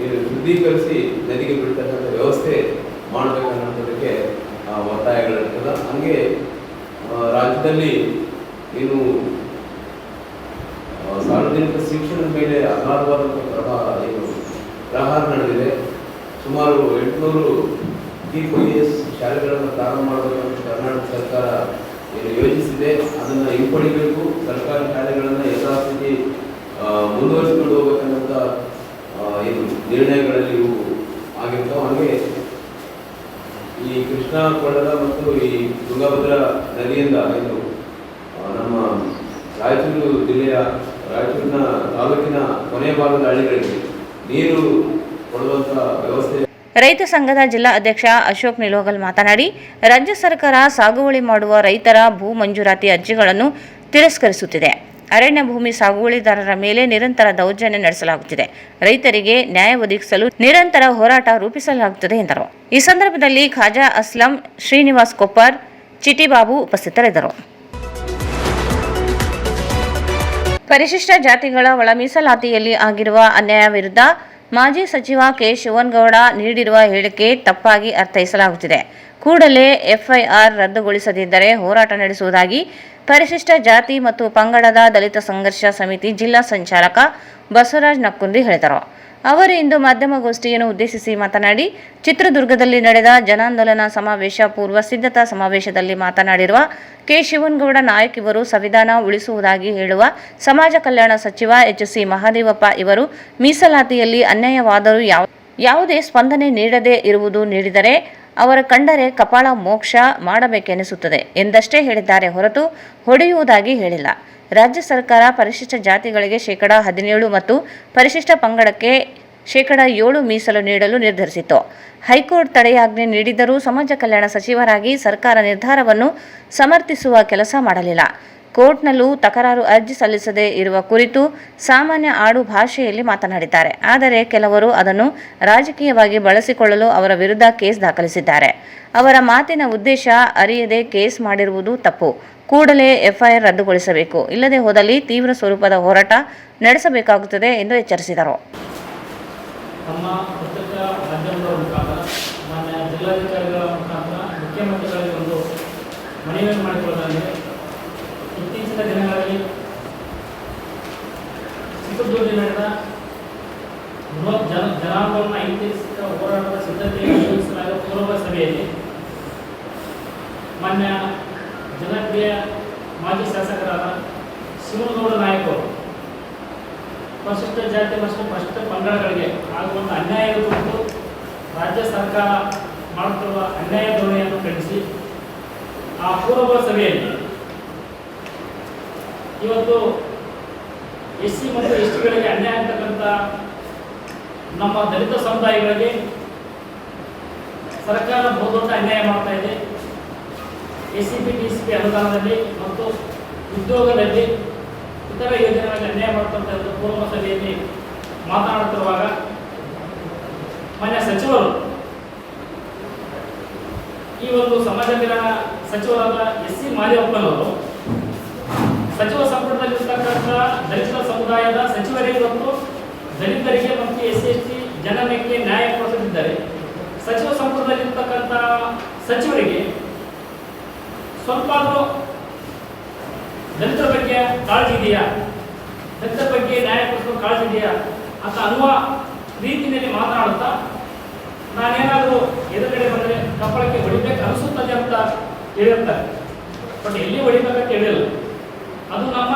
ಏನು ಶುದ್ಧೀಕರಿಸಿ ನದಿಗೆ ಬಿಡ್ತಕ್ಕಂಥ ವ್ಯವಸ್ಥೆ ಮಾಡಬೇಕನ್ನೋದಕ್ಕೆ ಒತ್ತಾಯಗಳಿರ್ತದೆ. ಹಾಗೆ ರಾಜ್ಯದಲ್ಲಿ ಏನು ಸಾರ್ವಜನಿಕ ಶಿಕ್ಷಣದ ಮೇಲೆ ಅಗಾಧವಾದಂಥ ಪ್ರಹಾರ ನಡೆದಿದೆ. ಸುಮಾರು 800 TPS ಶಾಲೆಗಳನ್ನು ಪ್ರಾರಂಭ ಮಾಡಬೇಕಂತ ಕರ್ನಾಟಕ ಸರ್ಕಾರ ಏನು ಯೋಜಿಸಿದೆ ಅದನ್ನು ಹಿಂಪಡಿಬೇಕು. ಸರ್ಕಾರಿ ಶಾಲೆಗಳನ್ನು ಯಥಾಸ್ಥಿತಿ ಮುಂದುವರಿಸಿಕೊಂಡು ಹೋಗ್ಬೇಕನ್ನಂಥ ಏನು ನಿರ್ಣಯಗಳಲ್ಲಿ ಇವು ಆಗಿರ್ತಾವೆ. ಹಾಗೆ ಈ ಕೃಷ್ಣಾ ಕೊಳ್ಳದ ಮತ್ತು ಈ ತುಂಗಭದ್ರಾ ನದಿಯಿಂದ ಇದು ನಮ್ಮ ರಾಯಚೂರಿನ ತಾಲೂಕಿನ ಕೊನೆಯ ಭಾಗದ ಹಳ್ಳಿಗಳಿಗೆ ನೀರು ಕೊಡುವಂಥ ವ್ಯವಸ್ಥೆ. ರೈತ ಸಂಘದ ಜಿಲ್ಲಾ ಅಧ್ಯಕ್ಷ ಅಶೋಕ್ ನಿಲೋಗಲ್ ಮಾತನಾಡಿ, ರಾಜ್ಯ ಸರ್ಕಾರ ಸಾಗುವಳಿ ಮಾಡುವ ರೈತರ ಭೂ ಮಂಜೂರಾತಿ ಅರ್ಜಿಗಳನ್ನು ತಿರಸ್ಕರಿಸುತ್ತಿದೆ. ಅರಣ್ಯ ಭೂಮಿ ಸಾಗುವಳಿದಾರರ ಮೇಲೆ ನಿರಂತರ ದೌರ್ಜನ್ಯ ನಡೆಸಲಾಗುತ್ತಿದೆ. ರೈತರಿಗೆ ನ್ಯಾಯ ಒದಗಿಸಲು ನಿರಂತರ ಹೋರಾಟ ರೂಪಿಸಲಾಗುತ್ತದೆ ಎಂದರು. ಈ ಸಂದರ್ಭದಲ್ಲಿ ಖಾಜಾ ಅಸ್ಲಂ, ಶ್ರೀನಿವಾಸ್ ಕೊಪ್ಪರ್, ಚಿಟಿಬಾಬು ಉಪಸ್ಥಿತರಿದ್ದರು. ಪರಿಶಿಷ್ಟ ಜಾತಿಗಳ ಒಳ ಮೀಸಲಾತಿಯಲ್ಲಿ ಆಗಿರುವ ಅನ್ಯಾಯ ವಿರುದ್ಧ ಮಾಜಿ ಸಚಿವ ಕೆ ಶಿವನಗೌಡ ನೀಡಿರುವ ಹೇಳಿಕೆ ತಪ್ಪಾಗಿ ಅರ್ಥೈಸಲಾಗುತ್ತಿದೆ. ಕೂಡಲೇ ಎಫ್ಐಆರ್ ರದ್ದುಗೊಳಿಸದಿದ್ದರೆ ಹೋರಾಟ ನಡೆಸುವುದಾಗಿ ಪರಿಶಿಷ್ಟ ಜಾತಿ ಮತ್ತು ಪಂಗಡದ ದಲಿತ ಸಂಘರ್ಷ ಸಮಿತಿ ಜಿಲ್ಲಾ ಸಂಚಾಲಕ ಬಸವರಾಜ್ ನಕ್ಕುಂದಿ ಹೇಳಿದರು. ಅವರು ಇಂದು ಮಾಧ್ಯಮಗೋಷ್ಠಿಯನ್ನು ಉದ್ದೇಶಿಸಿ ಮಾತನಾಡಿ, ಚಿತ್ರದುರ್ಗದಲ್ಲಿ ನಡೆದ ಜನಾಂದೋಲನ ಸಮಾವೇಶ ಪೂರ್ವ ಸಿದ್ಧತಾ ಸಮಾವೇಶದಲ್ಲಿ ಮಾತನಾಡಿರುವ ಕೆ ಶಿವನಗೌಡ ನಾಯಕ್ ಇವರು ಸಂವಿಧಾನ ಉಳಿಸುವುದಾಗಿ ಹೇಳುವ ಸಮಾಜ ಕಲ್ಯಾಣ ಸಚಿವ ಎಚ್.ಸಿ. ಮಹದೇವಪ್ಪ ಇವರು ಮೀಸಲಾತಿಯಲ್ಲಿ ಅನ್ಯಾಯವಾದರೂ ಯಾವುದೇ ಸ್ಪಂದನೆ ನೀಡದೇ ಇರುವುದು ನೀಡಿದರೆ ಅವರ ಕಂಡರೆ ಕಪಾಳ ಮೋಕ್ಷ ಮಾಡಬೇಕೆನಿಸುತ್ತದೆ ಎಂದಷ್ಟೇ ಹೇಳಿದ್ದಾರೆ ಹೊರತು ಹೊಡೆಯುವುದಾಗಿ ಹೇಳಿಲ್ಲ. ರಾಜ್ಯ ಸರ್ಕಾರ ಪರಿಶಿಷ್ಟ ಜಾತಿಗಳಿಗೆ ಶೇಕಡಾ 17 ಮತ್ತು ಪರಿಶಿಷ್ಟ ಪಂಗಡಕ್ಕೆ ಶೇಕಡಾ 7 ಮೀಸಲು ನೀಡಲು ನಿರ್ಧರಿಸಿತ್ತು. ಹೈಕೋರ್ಟ್ ತಡೆಯಾಜ್ಞೆ ನೀಡಿದ್ದರೂ ಸಮಾಜ ಕಲ್ಯಾಣ ಸಚಿವರಾಗಿ ಸರ್ಕಾರ ನಿರ್ಧಾರವನ್ನು ಸಮರ್ಥಿಸುವ ಕೆಲಸ ಮಾಡಲಿಲ್ಲ. ಕೋರ್ಟ್ನಲ್ಲೂ ತಕರಾರು ಅರ್ಜಿ ಸಲ್ಲಿಸದೇ ಇರುವ ಕುರಿತು ಸಾಮಾನ್ಯ ಆಡು ಭಾಷೆಯಲ್ಲಿ ಮಾತನಾಡಿದ್ದಾರೆ. ಆದರೆ ಕೆಲವರು ಅದನ್ನು ರಾಜಕೀಯವಾಗಿ ಬಳಸಿಕೊಳ್ಳಲು ಅವರ ವಿರುದ್ಧ ಕೇಸ್ ದಾಖಲಿಸಿದ್ದಾರೆ. ಅವರ ಮಾತಿನ ಉದ್ದೇಶ ಅರಿಯದೆ ಕೇಸ್ ಮಾಡಿರುವುದು ತಪ್ಪು. ಕೂಡಲೇ ಎಫ್ಐಆರ್ ರದ್ದುಗೊಳಿಸಬೇಕು. ಇಲ್ಲದೆ ಹೋದಲ್ಲಿ ತೀವ್ರ ಸ್ವರೂಪದ ಹೋರಾಟ ನಡೆಸಬೇಕಾಗುತ್ತದೆ ಎಂದು ಎಚ್ಚರಿಸಿದರು. ನಮ್ಮ ಪತ್ರಿಕಾ ಮಾಧ್ಯಮಗಳ ಮುಖಾಂತರ ಮಾನ್ಯ ಜಿಲ್ಲಾಧಿಕಾರಿಗಳ ಮುಖಾಂತರ ಮುಖ್ಯಮಂತ್ರಿಗಳಿಗೆ ಒಂದು ಮನವಿಯನ್ನು ಮಾಡಿಕೊಳ್ಳಲಾಗಿದೆ. ಇತ್ತೀಚಿನ ದಿನಗಳಲ್ಲಿ ಚಿತ್ರದುರ್ಗದಲ್ಲಿ ನಡೆದ ಬೃಹತ್ ಜನಾಂದೋಲನ ಐತಿಹಾಸಿಕ ಹೋರಾಟದ ಸಿದ್ಧತೆಯನ್ನು ನಡೆಸಲಾದ ಪೂರ್ವ ಸಭೆಯಲ್ಲಿ ಮಾನ್ಯ ಜನಪ್ರಿಯ ಮಾಜಿ ಶಾಸಕರಾದ ಶಿವನಗೌಡ ನಾಯಕ್ ಅವರು ಪರಿಶಿಷ್ಟ ಜಾತಿ ಮತ್ತು ಪರಿಶಿಷ್ಟ ಪಂಗಡಗಳಿಗೆ ಆಗುವಂಥ ಅನ್ಯಾಯದ ಕುರಿತು ರಾಜ್ಯ ಸರ್ಕಾರ ಮಾಡುತ್ತಿರುವ ಅನ್ಯಾಯ ಧೋರಣೆಯನ್ನು ಖಂಡಿಸಿ ಆ ಪೂರ್ವ ಸಭೆಯಲ್ಲಿ ಇವತ್ತು SC ಮತ್ತು STಗಳಿಗೆ ಅನ್ಯಾಯ ಆಗ್ತಕ್ಕಂಥ ನಮ್ಮ ದಲಿತ ಸಮುದಾಯಗಳಿಗೆ ಸರ್ಕಾರ ಬಹುದೊಡ್ಡ ಅನ್ಯಾಯ ಮಾಡ್ತಾ ಇದೆ. ACP DCP ಅನುದಾನದಲ್ಲಿ ಮತ್ತು ಉದ್ಯೋಗದಲ್ಲಿ ಇತರ ಯೋಜನೆಗಳಲ್ಲಿ ಅನ್ಯಾಯ ಮಾಡ್ತಕ್ಕಂಥ ಪೂರ್ವ ಸಭೆಯಲ್ಲಿ ಮಾತನಾಡುತ್ತಿರುವಾಗ ಮಾನ್ಯ ಸಚಿವರು ಈ ಒಂದು ಸಮಾಜ ಕಲ್ಯಾಣ ಸಚಿವರಾದ SC ಮಾದೇವಪ್ಪನವರು ಸಚಿವ ಸಂಪುಟದಲ್ಲಿರ್ತಕ್ಕಂಥ ದಲಿತ ಸಮುದಾಯದ ಸಚಿವರಿಗೆ ಮತ್ತು ದಲಿತರಿಗೆ ಮತ್ತು SC ST ಜನರಿಗೆ ನ್ಯಾಯ ಕೊಡಿಸುತ್ತಿದ್ದಾರೆ. ಸಚಿವ ಸಂಪುಟದಲ್ಲಿರ್ತಕ್ಕಂಥ ಸಚಿವರಿಗೆ ಸ್ವಲ್ಪ ದಲಿತರ ಬಗ್ಗೆ ಕಾಳಜಿ ಇದೆಯಾ, ದಲಿತರ ಬಗ್ಗೆ ನ್ಯಾಯ ಕೊಡಿಸುವ ಕಾಳಜಿ ಇದೆಯಾ ಅಂತ ಅನ್ನುವ ರೀತಿಯಲ್ಲಿ ಮಾತನಾಡುತ್ತಾ ನಾನೇನಾದರೂ ಎದುರುಗಡೆ ಬಂದರೆ ಕಪ್ಪಳಕ್ಕೆ ಹೊಡಿಬೇಕು ಅನಿಸುತ್ತದೆ ಅಂತ ಹೇಳಿರ್ತಾರೆ. ಬಟ್ ಎಲ್ಲಿ ಹೊಡಿಬೇಕಂತ ಹೇಳಿಲ್ಲ. ಅದು ನಮ್ಮ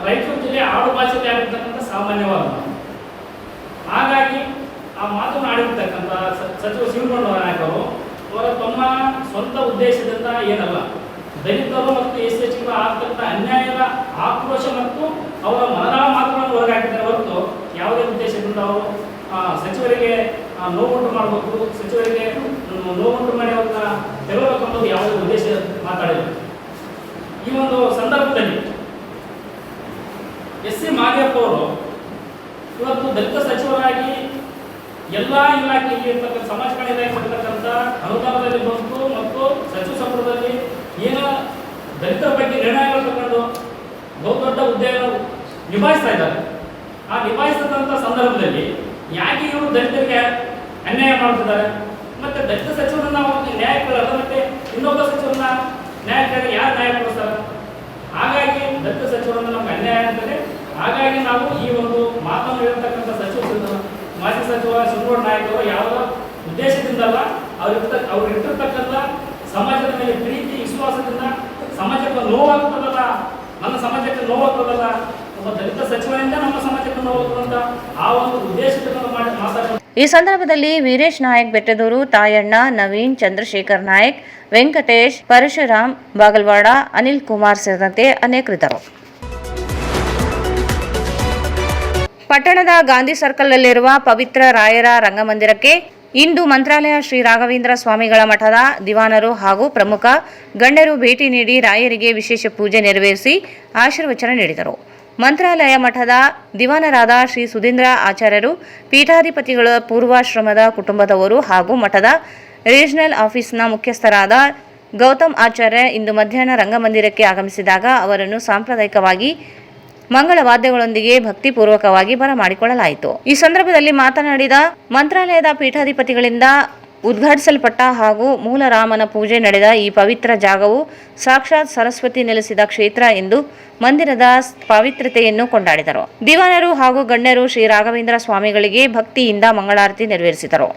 ರಾಯಚೂರು ಜಿಲ್ಲೆ ಆಡು ಭಾಷೆಯಲ್ಲಿ ಆಗಿರ್ತಕ್ಕಂಥ ಸಾಮಾನ್ಯವಾದ. ಹಾಗಾಗಿ ಆ ಮಾತನ್ನು ಆಡಿರ್ತಕ್ಕಂಥ ಸಚಿವ ಶಿವನಗೌಡ ನಾಯಕ್ ಅವರು ಅವರ ತಮ್ಮ ಸ್ವಂತ ಉದ್ದೇಶದಿಂದ ಏನಲ್ಲ, ದಲಿತರು ಮತ್ತು SC STಗಳು ಆಗ್ತಕ್ಕಂಥ ಅನ್ಯಾಯದ ಆಕ್ರೋಶ ಮತ್ತು ಅವರ ಮನದ ಮಾತುಗಳನ್ನು ಹೊರಗಾಕಿದ್ದಾರೆ ಹೊರತು ಯಾವುದೇ ಉದ್ದೇಶದಿಂದ ಅವರು ಸಚಿವರಿಗೆ ನೋವುಂಟು ಮಾಡಬೇಕು, ಸಚಿವರಿಗೆ ನೋವುಂಟು ಮಾಡಿ ಅವ್ರನ್ನ ತೆರಳಬೇಕನ್ನೋದು ಯಾವುದೇ ಉದ್ದೇಶ ಮಾತಾಡಿಲ್ಲ. ಈ ಒಂದು ಸಂದರ್ಭದಲ್ಲಿ SC ಮಾದೇವಪ್ಪ ಅವರು ಇವತ್ತು ದಲಿತ ಸಚಿವರಾಗಿ ಎಲ್ಲ ಇಲಾಖೆಯಲ್ಲಿ ಇರ್ತಕ್ಕಂಥ ಸಮಾಜ ಕಲ್ಯಾಣ ಇಲಾಖೆ ಇರ್ತಕ್ಕಂಥ ಅನುದಾನದಲ್ಲಿ ಬಂತು ಮತ್ತು ಸಚಿವ ಸಂಪುಟದಲ್ಲಿ ಏನು ದಲಿತರ ಬಗ್ಗೆ ನಿರ್ಣಯಗಳು ತಗೊಂಡು ಬಹುದೊಡ್ಡ ಹುದ್ದೆಯನ್ನು ನಿಭಾಯಿಸ್ತಾ ಇದ್ದಾರೆ. ಆ ನಿಭಾಯಿಸಿದಂಥ ಸಂದರ್ಭದಲ್ಲಿ ಯಾಕೆ ಇವರು ದಲಿತರಿಗೆ ಅನ್ಯಾಯ ಮಾಡ್ತಿದ್ದಾರೆ? ಮತ್ತೆ ದಲಿತ ಸಚಿವರನ್ನ ನ್ಯಾಯ ಕೇಳಲ್ಲ, ಮತ್ತೆ ಇನ್ನೊಬ್ಬ ಸಚಿವರನ್ನ ನ್ಯಾಯ ಕೇಳಿ ಯಾರು ನ್ಯಾಯ ಕೊಡಿಸ್ತಾರೆ? ಹಾಗಾಗಿ ದಲಿತ ಸಚಿವರನ್ನ ನಮ್ಗೆ ಅನ್ಯಾಯ ಆಗ್ತದೆ. ಹಾಗಾಗಿ ನಾವು ಈ ಒಂದು ಮಾತನ್ನು ಹೇಳಿರ್ತಕ್ಕಂಥ ಮಾಜಿ ಸಚಿವ ಶಿವನಗೌಡ ನಾಯಕ್ ಅವರು ಯಾವ ಉದ್ದೇಶದಿಂದಲ್ಲ, ಅವ್ರು ಇಟ್ಟಿರ್ತಕ್ಕಂಥ ಸಮಾಜದ ಮೇಲೆ ಪ್ರೀತಿ ವಿಶ್ವಾಸದಿಂದ ಸಮಾಜಕ್ಕೆ ನೋವಾಗ್ತದಲ್ಲ, ನನ್ನ ಸಮಾಜಕ್ಕೆ ನೋವಾಗ್ತದಲ್ಲ, ಒಬ್ಬ ದಲಿತ ಸಚಿವರಿಂದ ನಮ್ಮ ಸಮಾಜಕ್ಕೆ ನೋವಾಗ್ತದಂತ ಆ ಒಂದು ಉದ್ದೇಶದಿಂದ ಮಾತಾಡ್ತಾರೆ. ಈ ಸಂದರ್ಭದಲ್ಲಿ ವೀರೇಶ್ ನಾಯಕ್ ಬೆಟ್ಟದೂರು, ತಾಯಣ್ಣ, ನವೀನ್, ಚಂದ್ರಶೇಖರ್ ನಾಯಕ್, ವೆಂಕಟೇಶ್, ಪರಶುರಾಮ್ ಬಾಗಲವಾಡ, ಅನಿಲ್ ಕುಮಾರ್ ಸೇರಿದಂತೆ ಅನೇಕರಿದ್ದರು. ಪಟ್ಟಣದ ಗಾಂಧಿ ಸರ್ಕಲ್ನಲ್ಲಿರುವ ಪವಿತ್ರ ರಾಯರ ರಂಗಮಂದಿರಕ್ಕೆ ಇಂದು ಮಂತ್ರಾಲಯ ಶ್ರೀ ರಾಘವೇಂದ್ರ ಸ್ವಾಮಿಗಳ ಮಠದ ದಿವಾನರು ಹಾಗೂ ಪ್ರಮುಖ ಗಣ್ಯರು ಭೇಟಿ ನೀಡಿ ರಾಯರಿಗೆ ವಿಶೇಷ ಪೂಜೆ ನೆರವೇರಿಸಿ ಆಶೀರ್ವಚನ ನೀಡಿದರು. ಮಂತ್ರಾಲಯ ಮಠದ ದಿವಾನರಾದ ಶ್ರೀ ಸುಧೀಂದ್ರ ಆಚಾರ್ಯರು, ಪೀಠಾಧಿಪತಿಗಳ ಪೂರ್ವಾಶ್ರಮದ ಕುಟುಂಬದವರು ಹಾಗೂ ಮಠದ ರೀಜನಲ್ ಆಫೀಸ್ನ ಮುಖ್ಯಸ್ಥರಾದ ಗೌತಮ್ ಆಚಾರ್ಯ ಇಂದು ಮಧ್ಯಾಹ್ನ ರಂಗಮಂದಿರಕ್ಕೆ ಆಗಮಿಸಿದಾಗ ಅವರನ್ನು ಸಾಂಪ್ರದಾಯಿಕವಾಗಿ ಮಂಗಳವಾದ್ಯಗಳೊಂದಿಗೆ ಭಕ್ತಿಪೂರ್ವಕವಾಗಿ ಬರಮಾಡಿಕೊಳ್ಳಲಾಯಿತು. ಈ ಸಂದರ್ಭದಲ್ಲಿ ಮಾತನಾಡಿದ ಮಂತ್ರಾಲಯದ ಪೀಠಾಧಿಪತಿಗಳಿಂದ ಉದ್ಘಾಟಿಸಲ್ಪಟ್ಟ ಹಾಗೂ ಮೂಲರಾಮನ ಪೂಜೆ ನಡೆದ ಈ ಪವಿತ್ರ ಜಾಗವು ಸಾಕ್ಷಾತ್ ಸರಸ್ವತಿ ನೆಲೆಸಿದ ಕ್ಷೇತ್ರ ಎಂದು ಮಂದಿರದ ಪವಿತ್ರತೆಯನ್ನು ಕೊಂಡಾಡಿದರು. ದಿವಾನರು ಹಾಗೂ ಗಣ್ಯರು ಶ್ರೀ ರಾಘವೇಂದ್ರ ಸ್ವಾಮಿಗಳಿಗೆ ಭಕ್ತಿಯಿಂದ ಮಂಗಳಾರತಿ ನೆರವೇರಿಸಿದರು.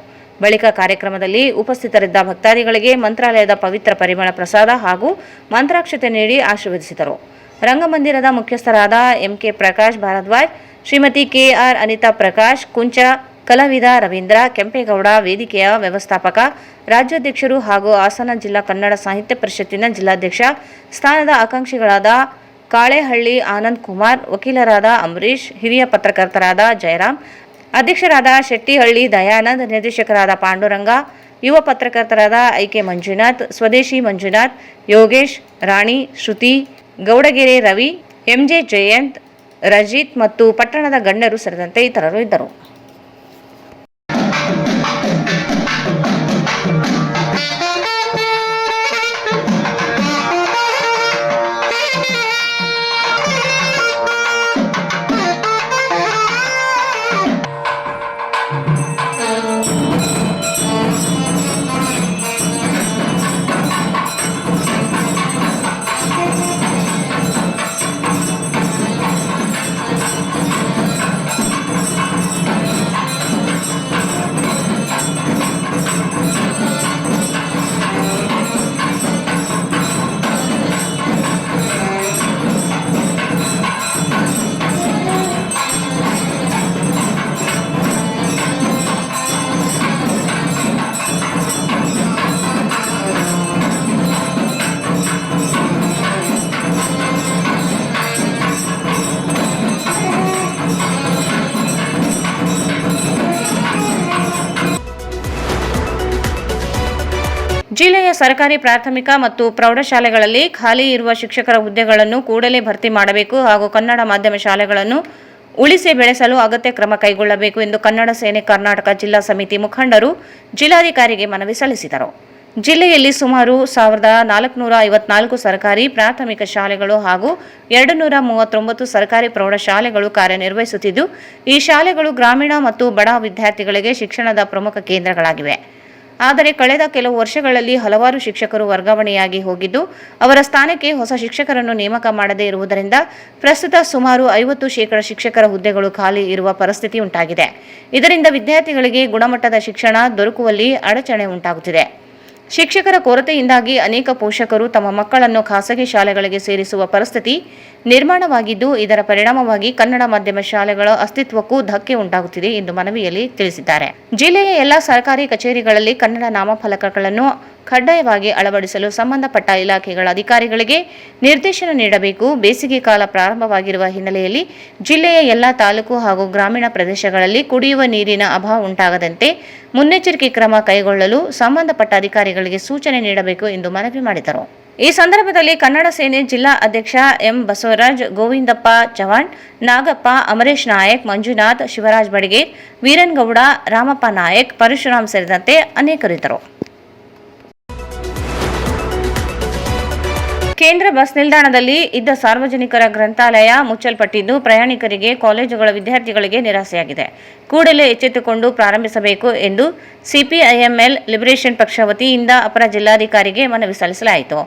ಬಳಿಕ ಕಾರ್ಯಕ್ರಮದಲ್ಲಿ ಉಪಸ್ಥಿತರಿದ್ದ ಭಕ್ತಾದಿಗಳಿಗೆ ಮಂತ್ರಾಲಯದ ಪವಿತ್ರ ಪರಿಮಳ ಪ್ರಸಾದ ಹಾಗೂ ಮಂತ್ರಾಕ್ಷತೆ ನೀಡಿ ಆಶೀರ್ವದಿಸಿದರು. ರಂಗಮಂದಿರದ ಮುಖ್ಯಸ್ಥರಾದ MK ಪ್ರಕಾಶ್ ಭಾರದ್ವಾಜ್, ಶ್ರೀಮತಿ KR ಅನಿತಾ ಪ್ರಕಾಶ್, ಕುಂಚ ಕಲಾವಿದ ರವೀಂದ್ರ ಕೆಂಪೇಗೌಡ, ವೇದಿಕೆಯ ವ್ಯವಸ್ಥಾಪಕ ರಾಜ್ಯಾಧ್ಯಕ್ಷರು ಹಾಗೂ ಹಾಸನ ಜಿಲ್ಲಾ ಕನ್ನಡ ಸಾಹಿತ್ಯ ಪರಿಷತ್ತಿನ ಜಿಲ್ಲಾಧ್ಯಕ್ಷ ಸ್ಥಾನದ ಆಕಾಂಕ್ಷಿಗಳಾದ ಕಾಳೆಹಳ್ಳಿ ಆನಂದ್ ಕುಮಾರ್, ವಕೀಲರಾದ ಅಂಬರೀಶ್, ಹಿರಿಯ ಪತ್ರಕರ್ತರಾದ ಜಯರಾಮ್, ಅಧ್ಯಕ್ಷರಾದ ಶೆಟ್ಟಿಹಳ್ಳಿ ದಯಾನಂದ್, ನಿರ್ದೇಶಕರಾದ ಪಾಂಡುರಂಗ, ಯುವ ಪತ್ರಕರ್ತರಾದ IK ಮಂಜುನಾಥ್, ಸ್ವದೇಶಿ ಮಂಜುನಾಥ್, ಯೋಗೇಶ್, ರಾಣಿ, ಶ್ರುತಿ, ಗೌಡಗೆರೆ ರವಿ, MJ ಜಯಂತ್, ರಜಿತ್ ಮತ್ತು ಪಟ್ಟಣದ ಗಣ್ಯರು ಸೇರಿದಂತೆ ಇತರರು ಇದ್ದರು. ಜಿಲ್ಲೆಯ ಸರ್ಕಾರಿ ಪ್ರಾಥಮಿಕ ಮತ್ತು ಪ್ರೌಢಶಾಲೆಗಳಲ್ಲಿ ಖಾಲಿ ಇರುವ ಶಿಕ್ಷಕರ ಹುದ್ದೆಗಳನ್ನು ಕೂಡಲೇ ಭರ್ತಿ ಮಾಡಬೇಕು ಹಾಗೂ ಕನ್ನಡ ಮಾಧ್ಯಮ ಶಾಲೆಗಳನ್ನು ಉಳಿಸಿ ಬೆಳೆಸಲು ಅಗತ್ಯ ಕ್ರಮ ಕೈಗೊಳ್ಳಬೇಕು ಎಂದು ಕನ್ನಡ ಸೇನೆ ಕರ್ನಾಟಕ ಜಿಲ್ಲಾ ಸಮಿತಿ ಮುಖಂಡರು ಜಿಲ್ಲಾಧಿಕಾರಿಗೆ ಮನವಿ ಸಲ್ಲಿಸಿದರು. ಜಿಲ್ಲೆಯಲ್ಲಿ ಸುಮಾರು 1454 ಸರ್ಕಾರಿ ಪ್ರಾಥಮಿಕ ಶಾಲೆಗಳು ಹಾಗೂ 239 ಸರ್ಕಾರಿ ಪ್ರೌಢಶಾಲೆಗಳು ಕಾರ್ಯನಿರ್ವಹಿಸುತ್ತಿದ್ದು, ಈ ಶಾಲೆಗಳು ಗ್ರಾಮೀಣ ಮತ್ತು ಬಡ ವಿದ್ಯಾರ್ಥಿಗಳಿಗೆ ಶಿಕ್ಷಣದ ಪ್ರಮುಖ ಕೇಂದ್ರಗಳಾಗಿವೆ. ಆದರೆ ಕಳೆದ ಕೆಲವು ವರ್ಷಗಳಲ್ಲಿ ಹಲವಾರು ಶಿಕ್ಷಕರು ವರ್ಗಾವಣೆಯಾಗಿ ಹೋಗಿದ್ದು, ಅವರ ಸ್ಥಾನಕ್ಕೆ ಹೊಸ ಶಿಕ್ಷಕರನ್ನು ನೇಮಕ ಮಾಡದೇ ಇರುವುದರಿಂದ ಪ್ರಸ್ತುತ ಸುಮಾರು 50% ಶಿಕ್ಷಕರ ಹುದ್ದೆಗಳು ಖಾಲಿ ಇರುವ ಪರಿಸ್ಥಿತಿ ಉಂಟಾಗಿದೆ. ಇದರಿಂದ ವಿದ್ಯಾರ್ಥಿಗಳಿಗೆ ಗುಣಮಟ್ಟದ ಶಿಕ್ಷಣ ದೊರಕುವಲ್ಲಿ ಅಡಚಣೆ ಉಂಟಾಗುತ್ತಿದೆ. ಶಿಕ್ಷಕರ ಕೊರತೆಯಿಂದಾಗಿ ಅನೇಕ ಪೋಷಕರು ತಮ್ಮ ಮಕ್ಕಳನ್ನು ಖಾಸಗಿ ಶಾಲೆಗಳಿಗೆ ಸೇರಿಸುವ ಪರಿಸ್ಥಿತಿ ನಿರ್ಮಾಣವಾಗಿದ್ದು, ಇದರ ಪರಿಣಾಮವಾಗಿ ಕನ್ನಡ ಮಾಧ್ಯಮ ಶಾಲೆಗಳ ಅಸ್ತಿತ್ವಕ್ಕೂ ಧಕ್ಕೆ ಉಂಟಾಗುತ್ತಿದೆ ಎಂದು ಮನವಿಯಲ್ಲಿ ತಿಳಿಸಿದ್ದಾರೆ. ಜಿಲ್ಲೆಯ ಎಲ್ಲ ಸರ್ಕಾರಿ ಕಚೇರಿಗಳಲ್ಲಿ ಕನ್ನಡ ನಾಮಫಲಕಗಳನ್ನು ಕಡ್ಡಾಯವಾಗಿ ಅಳವಡಿಸಲು ಸಂಬಂಧಪಟ್ಟ ಇಲಾಖೆಗಳ ಅಧಿಕಾರಿಗಳಿಗೆ ನಿರ್ದೇಶನ ನೀಡಬೇಕು. ಬೇಸಿಗೆ ಕಾಲ ಪ್ರಾರಂಭವಾಗಿರುವ ಹಿನ್ನೆಲೆಯಲ್ಲಿ ಜಿಲ್ಲೆಯ ಎಲ್ಲ ತಾಲೂಕು ಹಾಗೂ ಗ್ರಾಮೀಣ ಪ್ರದೇಶಗಳಲ್ಲಿ ಕುಡಿಯುವ ನೀರಿನ ಅಭಾವ ಉಂಟಾಗದಂತೆ ಮುನ್ನೆಚ್ಚರಿಕೆ ಕ್ರಮ ಕೈಗೊಳ್ಳಲು ಸಂಬಂಧಪಟ್ಟ ಅಧಿಕಾರಿಗಳಿಗೆ ಸೂಚನೆ ನೀಡಬೇಕು ಎಂದು ಮನವಿ ಮಾಡಿದರು. ಈ ಸಂದರ್ಭದಲ್ಲಿ ಕನ್ನಡ ಸೇನೆ ಜಿಲ್ಲಾ ಅಧ್ಯಕ್ಷ ಎಂ ಬಸವರಾಜ್, ಗೋವಿಂದಪ್ಪ ಚವಾಣ್, ನಾಗಪ್ಪ, ಅಮರೇಶ್ ನಾಯಕ್, ಮಂಜುನಾಥ್, ಶಿವರಾಜ್ ಬಡಿಗೇರ್, ವೀರನ್ಗೌಡ, ರಾಮಪ್ಪ ನಾಯಕ್, ಪರಶುರಾಮ್ ಸೇರಿದಂತೆ ಅನೇಕರಿದ್ದರು. ಕೇಂದ್ರ ಬಸ್ ನಿಲ್ದಾಣದಲ್ಲಿ ಇದ್ದ ಸಾರ್ವಜನಿಕರ ಗ್ರಂಥಾಲಯ ಮುಚ್ಚಲ್ಪಟ್ಟಿದ್ದು, ಪ್ರಯಾಣಿಕರಿಗೆ, ಕಾಲೇಜುಗಳ ವಿದ್ಯಾರ್ಥಿಗಳಿಗೆ ನಿರಾಸೆಯಾಗಿದೆ. ಕೂಡಲೇ ಎಚ್ಚೆತ್ತುಕೊಂಡು ಪ್ರಾರಂಭಿಸಬೇಕು ಎಂದು ಸಿಪಿಐಎಂಎಲ್ ಲಿಬರೇಷನ್ ಪಕ್ಷ ವತಿಯಿಂದ ಅಪರ ಜಿಲ್ಲಾಧಿಕಾರಿಗೆ ಮನವಿ ಸಲ್ಲಿಸಲಾಯಿತು.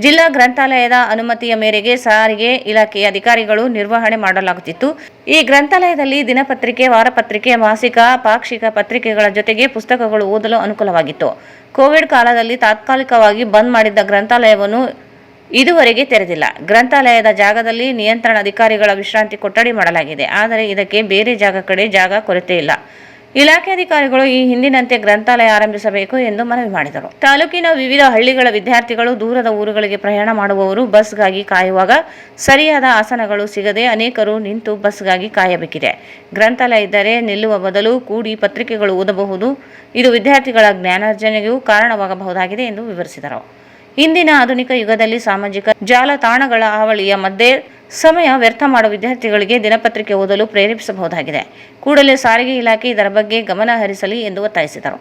ಜಿಲ್ಲಾ ಗ್ರಂಥಾಲಯದ ಅನುಮತಿಯ ಮೇರೆಗೆ ಸಾರಿಗೆ ಇಲಾಖೆಯ ಅಧಿಕಾರಿಗಳು ನಿರ್ವಹಣೆ ಮಾಡಲಾಗುತ್ತಿತ್ತು. ಈ ಗ್ರಂಥಾಲಯದಲ್ಲಿ ದಿನಪತ್ರಿಕೆ, ವಾರಪತ್ರಿಕೆ, ಮಾಸಿಕ, ಪಾಕ್ಷಿಕ ಪತ್ರಿಕೆಗಳ ಜೊತೆಗೆ ಪುಸ್ತಕಗಳು ಓದಲು ಅನುಕೂಲವಾಗಿತ್ತು. ಕೋವಿಡ್ ಕಾಲದಲ್ಲಿ ತಾತ್ಕಾಲಿಕವಾಗಿ ಬಂದ್ ಮಾಡಿದ್ದ ಗ್ರಂಥಾಲಯವನ್ನು ಇದುವರೆಗೆ ತೆರೆದಿಲ್ಲ. ಗ್ರಂಥಾಲಯದ ಜಾಗದಲ್ಲಿ ನಿಯಂತ್ರಣ ಅಧಿಕಾರಿಗಳ ವಿಶ್ರಾಂತಿ ಕೊಠಡಿ ಮಾಡಲಾಗಿದೆ. ಆದರೆ ಇದಕ್ಕೆ ಬೇರೆ ಜಾಗ ಕೊರತೆ ಇಲ್ಲ. ಇಲಾಖೆ ಅಧಿಕಾರಿಗಳು ಈ ಹಿಂದಿನಂತೆ ಗ್ರಂಥಾಲಯ ಆರಂಭಿಸಬೇಕು ಎಂದು ಮನವಿ ಮಾಡಿದರು. ತಾಲೂಕಿನ ವಿವಿಧ ಹಳ್ಳಿಗಳ ವಿದ್ಯಾರ್ಥಿಗಳು, ದೂರದ ಊರುಗಳಿಗೆ ಪ್ರಯಾಣ ಮಾಡುವವರು ಬಸ್ಗಾಗಿ ಕಾಯುವಾಗ ಸರಿಯಾದ ಆಸನಗಳು ಸಿಗದೆ ಅನೇಕರು ನಿಂತು ಬಸ್ಗಾಗಿ ಕಾಯಬೇಕಿದೆ. ಗ್ರಂಥಾಲಯ ಇದ್ದರೆ ನಿಲ್ಲುವ ಬದಲು ಕೂಡಿ ಪತ್ರಿಕೆಗಳು ಓದಬಹುದು. ಇದು ವಿದ್ಯಾರ್ಥಿಗಳ ಜ್ಞಾನಾರ್ಜನೆಗೂ ಕಾರಣವಾಗಬಹುದಾಗಿದೆ ಎಂದು ವಿವರಿಸಿದರು. ಇಂದಿನ ಆಧುನಿಕ ಯುಗದಲ್ಲಿ ಸಾಮಾಜಿಕ ಜಾಲತಾಣಗಳ ಹಾವಳಿಯ ಮಧ್ಯೆ ಸಮಯ ವ್ಯರ್ಥ ಮಾಡುವ ವಿದ್ಯಾರ್ಥಿಗಳಿಗೆ ದಿನಪತ್ರಿಕೆ ಓದಲು ಪ್ರೇರೇಪಿಸಬಹುದಾಗಿದೆ. ಕೂಡಲೇ ಸಾರಿಗೆ ಇಲಾಖೆ ಇದರ ಬಗ್ಗೆ ಗಮನ ಹರಿಸಲಿ ಎಂದು ಒತ್ತಾಯಿಸಿದರು.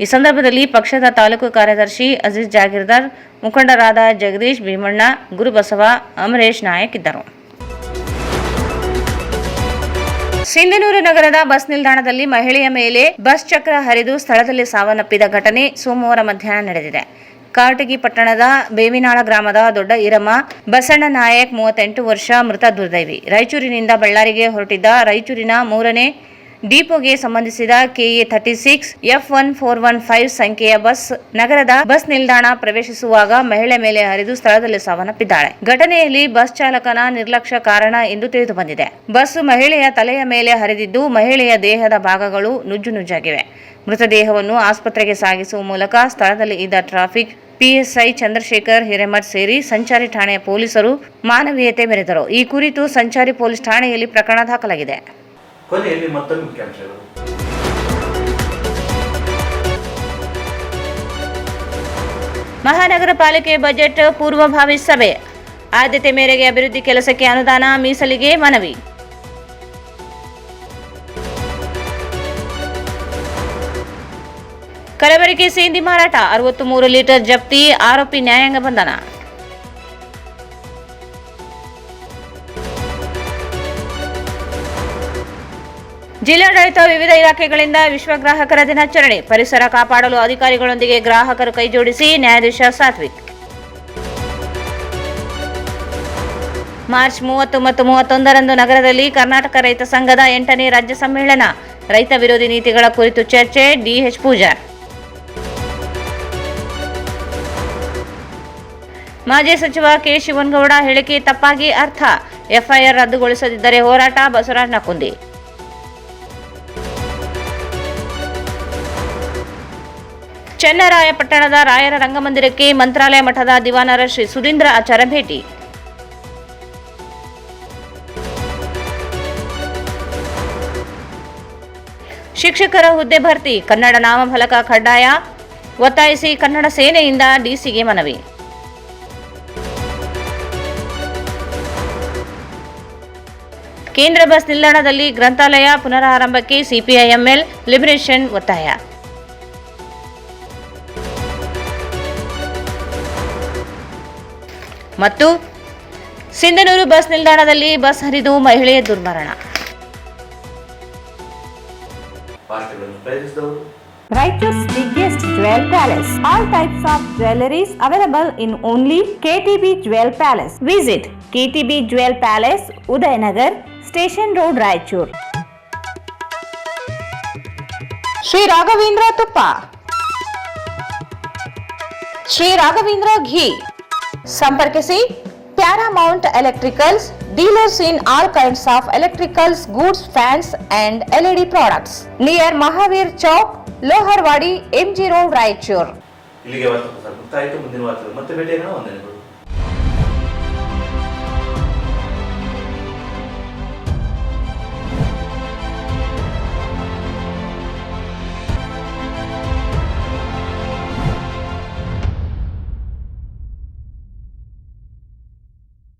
ಈ ಸಂದರ್ಭದಲ್ಲಿ ಪಕ್ಷದ ತಾಲೂಕು ಕಾರ್ಯದರ್ಶಿ ಅಜೀಜ್ ಜಾಗೀರ್ದಾರ್, ಮುಖಂಡರಾದ ಜಗದೀಶ್, ಭೀಮಣ್ಣ, ಗುರುಬಸವ, ಅಮರೇಶ್ ನಾಯಕ್ ಇದ್ದರು. ಸಿಂಧನೂರು ನಗರದ ಬಸ್ ನಿಲ್ದಾಣದಲ್ಲಿ ಮಹಿಳೆಯ ಮೇಲೆ ಬಸ್ ಚಕ್ರ ಹರಿದು ಸ್ಥಳದಲ್ಲಿ ಸಾವನ್ನಪ್ಪಿದ ಘಟನೆ ಸೋಮವಾರ ಮಧ್ಯಾಹ್ನ ನಡೆದಿದೆ. ಕಾರಟಗಿ ಪಟ್ಟಣದ ಬೇವಿನಾಳ ಗ್ರಾಮದ ದೊಡ್ಡ ಈರಮ್ಮ ಬಸಣ್ಣ ನಾಯಕ್ 38 ವರ್ಷ ಮೃತ ದುರ್ದೈವಿ. ರಾಯಚೂರಿನಿಂದ ಬಳ್ಳಾರಿಗೆ ಹೊರಟಿದ್ದ ರಾಯಚೂರಿನ 3ನೇ ಡಿಪೋಗೆ ಸಂಬಂಧಿಸಿದ KA 36 F1415 ಸಂಖ್ಯೆಯ ಬಸ್ ನಗರದ ಬಸ್ ನಿಲ್ದಾಣ ಪ್ರವೇಶಿಸುವಾಗ ಮಹಿಳೆ ಮೇಲೆ ಹರಿದು ಸ್ಥಳದಲ್ಲಿ ಸಾವನ್ನಪ್ಪಿದ್ದಾಳೆ. ಘಟನೆಯಲ್ಲಿ ಬಸ್ ಚಾಲಕನ ನಿರ್ಲಕ್ಷ್ಯ ಕಾರಣ ಎಂದು ತಿಳಿದು ಬಂದಿದೆ. ಬಸ್ ಮಹಿಳೆಯ ತಲೆಯ ಮೇಲೆ ಹರಿದಿದ್ದು, ಮಹಿಳೆಯ ದೇಹದ ಭಾಗಗಳು ನುಜ್ಜುನುಜ್ಜಾಗಿವೆ. ಮೃತದೇಹವನ್ನು ಆಸ್ಪತ್ರೆಗೆ ಸಾಗಿಸುವ ಮೂಲಕ ಸ್ಥಳದಲ್ಲಿ ಇದ್ದ ಟ್ರಾಫಿಕ್ PSI ಚಂದ್ರಶೇಖರ್ ಹಿರೇಮಠ್ ಸೇರಿ ಸಂಚಾರಿ ಠಾಣೆಯ ಪೊಲೀಸರು ಮಾನವೀಯತೆ ಮೆರೆದರು. ಈ ಕುರಿತು ಸಂಚಾರಿ ಪೊಲೀಸ್ ಠಾಣೆಯಲ್ಲಿ ಪ್ರಕರಣ ದಾಖಲಾಗಿದೆ. ಕೊನೆಯಲ್ಲಿ ಮತ್ತೊಂದು ಮುಖ್ಯಾಂಶಗಳು. ಮಹಾನಗರ ಪಾಲಿಕೆ ಬಜೆಟ್ ಪೂರ್ವಭಾವಿ ಸಭೆ. ಆದ್ಯತೆ ಮೇರೆಗೆ ಅಭಿವೃದ್ಧಿ ಕೆಲಸಕ್ಕೆ ಅನುದಾನ ಮೀಸಲಿಗೆ ಮನವಿ. ಕಲಬೆರಕೆ ಸೇಂದಿ ಮಾರಾಟ 63 ಲೀಟರ್ ಜಪ್ತಿ, ಆರೋಪಿ ನ್ಯಾಯಾಂಗ ಬಂಧನ. ಜಿಲ್ಲಾಡಳಿತ ವಿವಿಧ ಇಲಾಖೆಗಳಿಂದ ವಿಶ್ವ ಗ್ರಾಹಕರ ದಿನಾಚರಣೆ. ಪರಿಸರ ಕಾಪಾಡಲು ಅಧಿಕಾರಿಗಳೊಂದಿಗೆ ಗ್ರಾಹಕರು ಕೈಜೋಡಿಸಿ ನ್ಯಾಯಾಧೀಶ ಸಾತ್ವಿಕ್. ಮಾರ್ಚ್ 30 ಮತ್ತು 31ರಂದು ನಗರದಲ್ಲಿ ಕರ್ನಾಟಕ ರೈತ ಸಂಘದ 8ನೇ ರಾಜ್ಯ ಸಮ್ಮೇಳನ. ರೈತ ವಿರೋಧಿ ನೀತಿಗಳ ಕುರಿತು ಚರ್ಚೆ. DH ಪೂಜಾರ್. ಮಾಜಿ ಸಚಿವ ಕೆ ಶಿವನಗೌಡ ಹೇಳಿಕೆ ತಪ್ಪಾಗಿ ಅರ್ಥ. FIR ರದ್ದುಗೊಳಿಸದಿದ್ದರೆ ಹೋರಾಟ. ಬಸವರಾಜ್ ನಕುಂದಿ. ಚನ್ನರಾಯಪಟ್ಟಣದ ರಾಯರ ರಂಗಮಂದಿರಕ್ಕೆ ಮಂತ್ರಾಲಯ ಮಠದ ದಿವಾನರ ಶ್ರೀ ಸುಧೀಂದ್ರ ಆಚಾರ್ಯ ಭೇಟಿ. ಶಿಕ್ಷಕರ ಹುದ್ದೆ ಭರ್ತಿ. ಕನ್ನಡ ನಾಮಫಲಕ ಕಡ್ಡಾಯ. ಒತ್ತಾಯಿಸಿ ಕನ್ನಡ ಸೇನೆಯಿಂದ ಡಿಸಿಗೆ ಮನವಿ. ಕೇಂದ್ರ ಬಸ್ ನಿಲ್ದಾಣದಲ್ಲಿ ಗ್ರಂಥಾಲಯ ಪುನರಾರಂಭಕ್ಕೆ ಸಿಪಿಐಎಂಎಲ್ ಲಿಬರೇಷನ್ ಒತ್ತಾಯ. ಮತ್ತು ಸಿಂಧನೂರು ಬಸ್ ನಿಲ್ದಾಣದಲ್ಲಿ ಬಸ್ ಹರಿದು ಮಹಿಳೆಯ ದುರ್ಮರಣ. Raichur's biggest jewel palace. All types of jewelries available in only KTB Jewel Palace. Visit KTB Jewel Palace, Udayanagar, Station Road, Raichur. Sri Raghavendra Tuppa, Sri Raghavendra Ghee. ಸಂಪರ್ಕಿಸಿ Paramount Electricals, dealers in all kinds of electricals, goods, fans and LED products. Near Mahavir Chowk, ಲೋಹರ್ವಾಡಿ, MG road, Raichur. ಇಲ್ಲಿಗೆ ವಾರ್ತೆ ಮುಕ್ತಾಯಿತು. ಮುಂದಿನ ವಾರ್ತೆ ಮತ್ತೆ ಭೇಟಿಯಾಗೋಣ. ವಂದನೆಗಳು.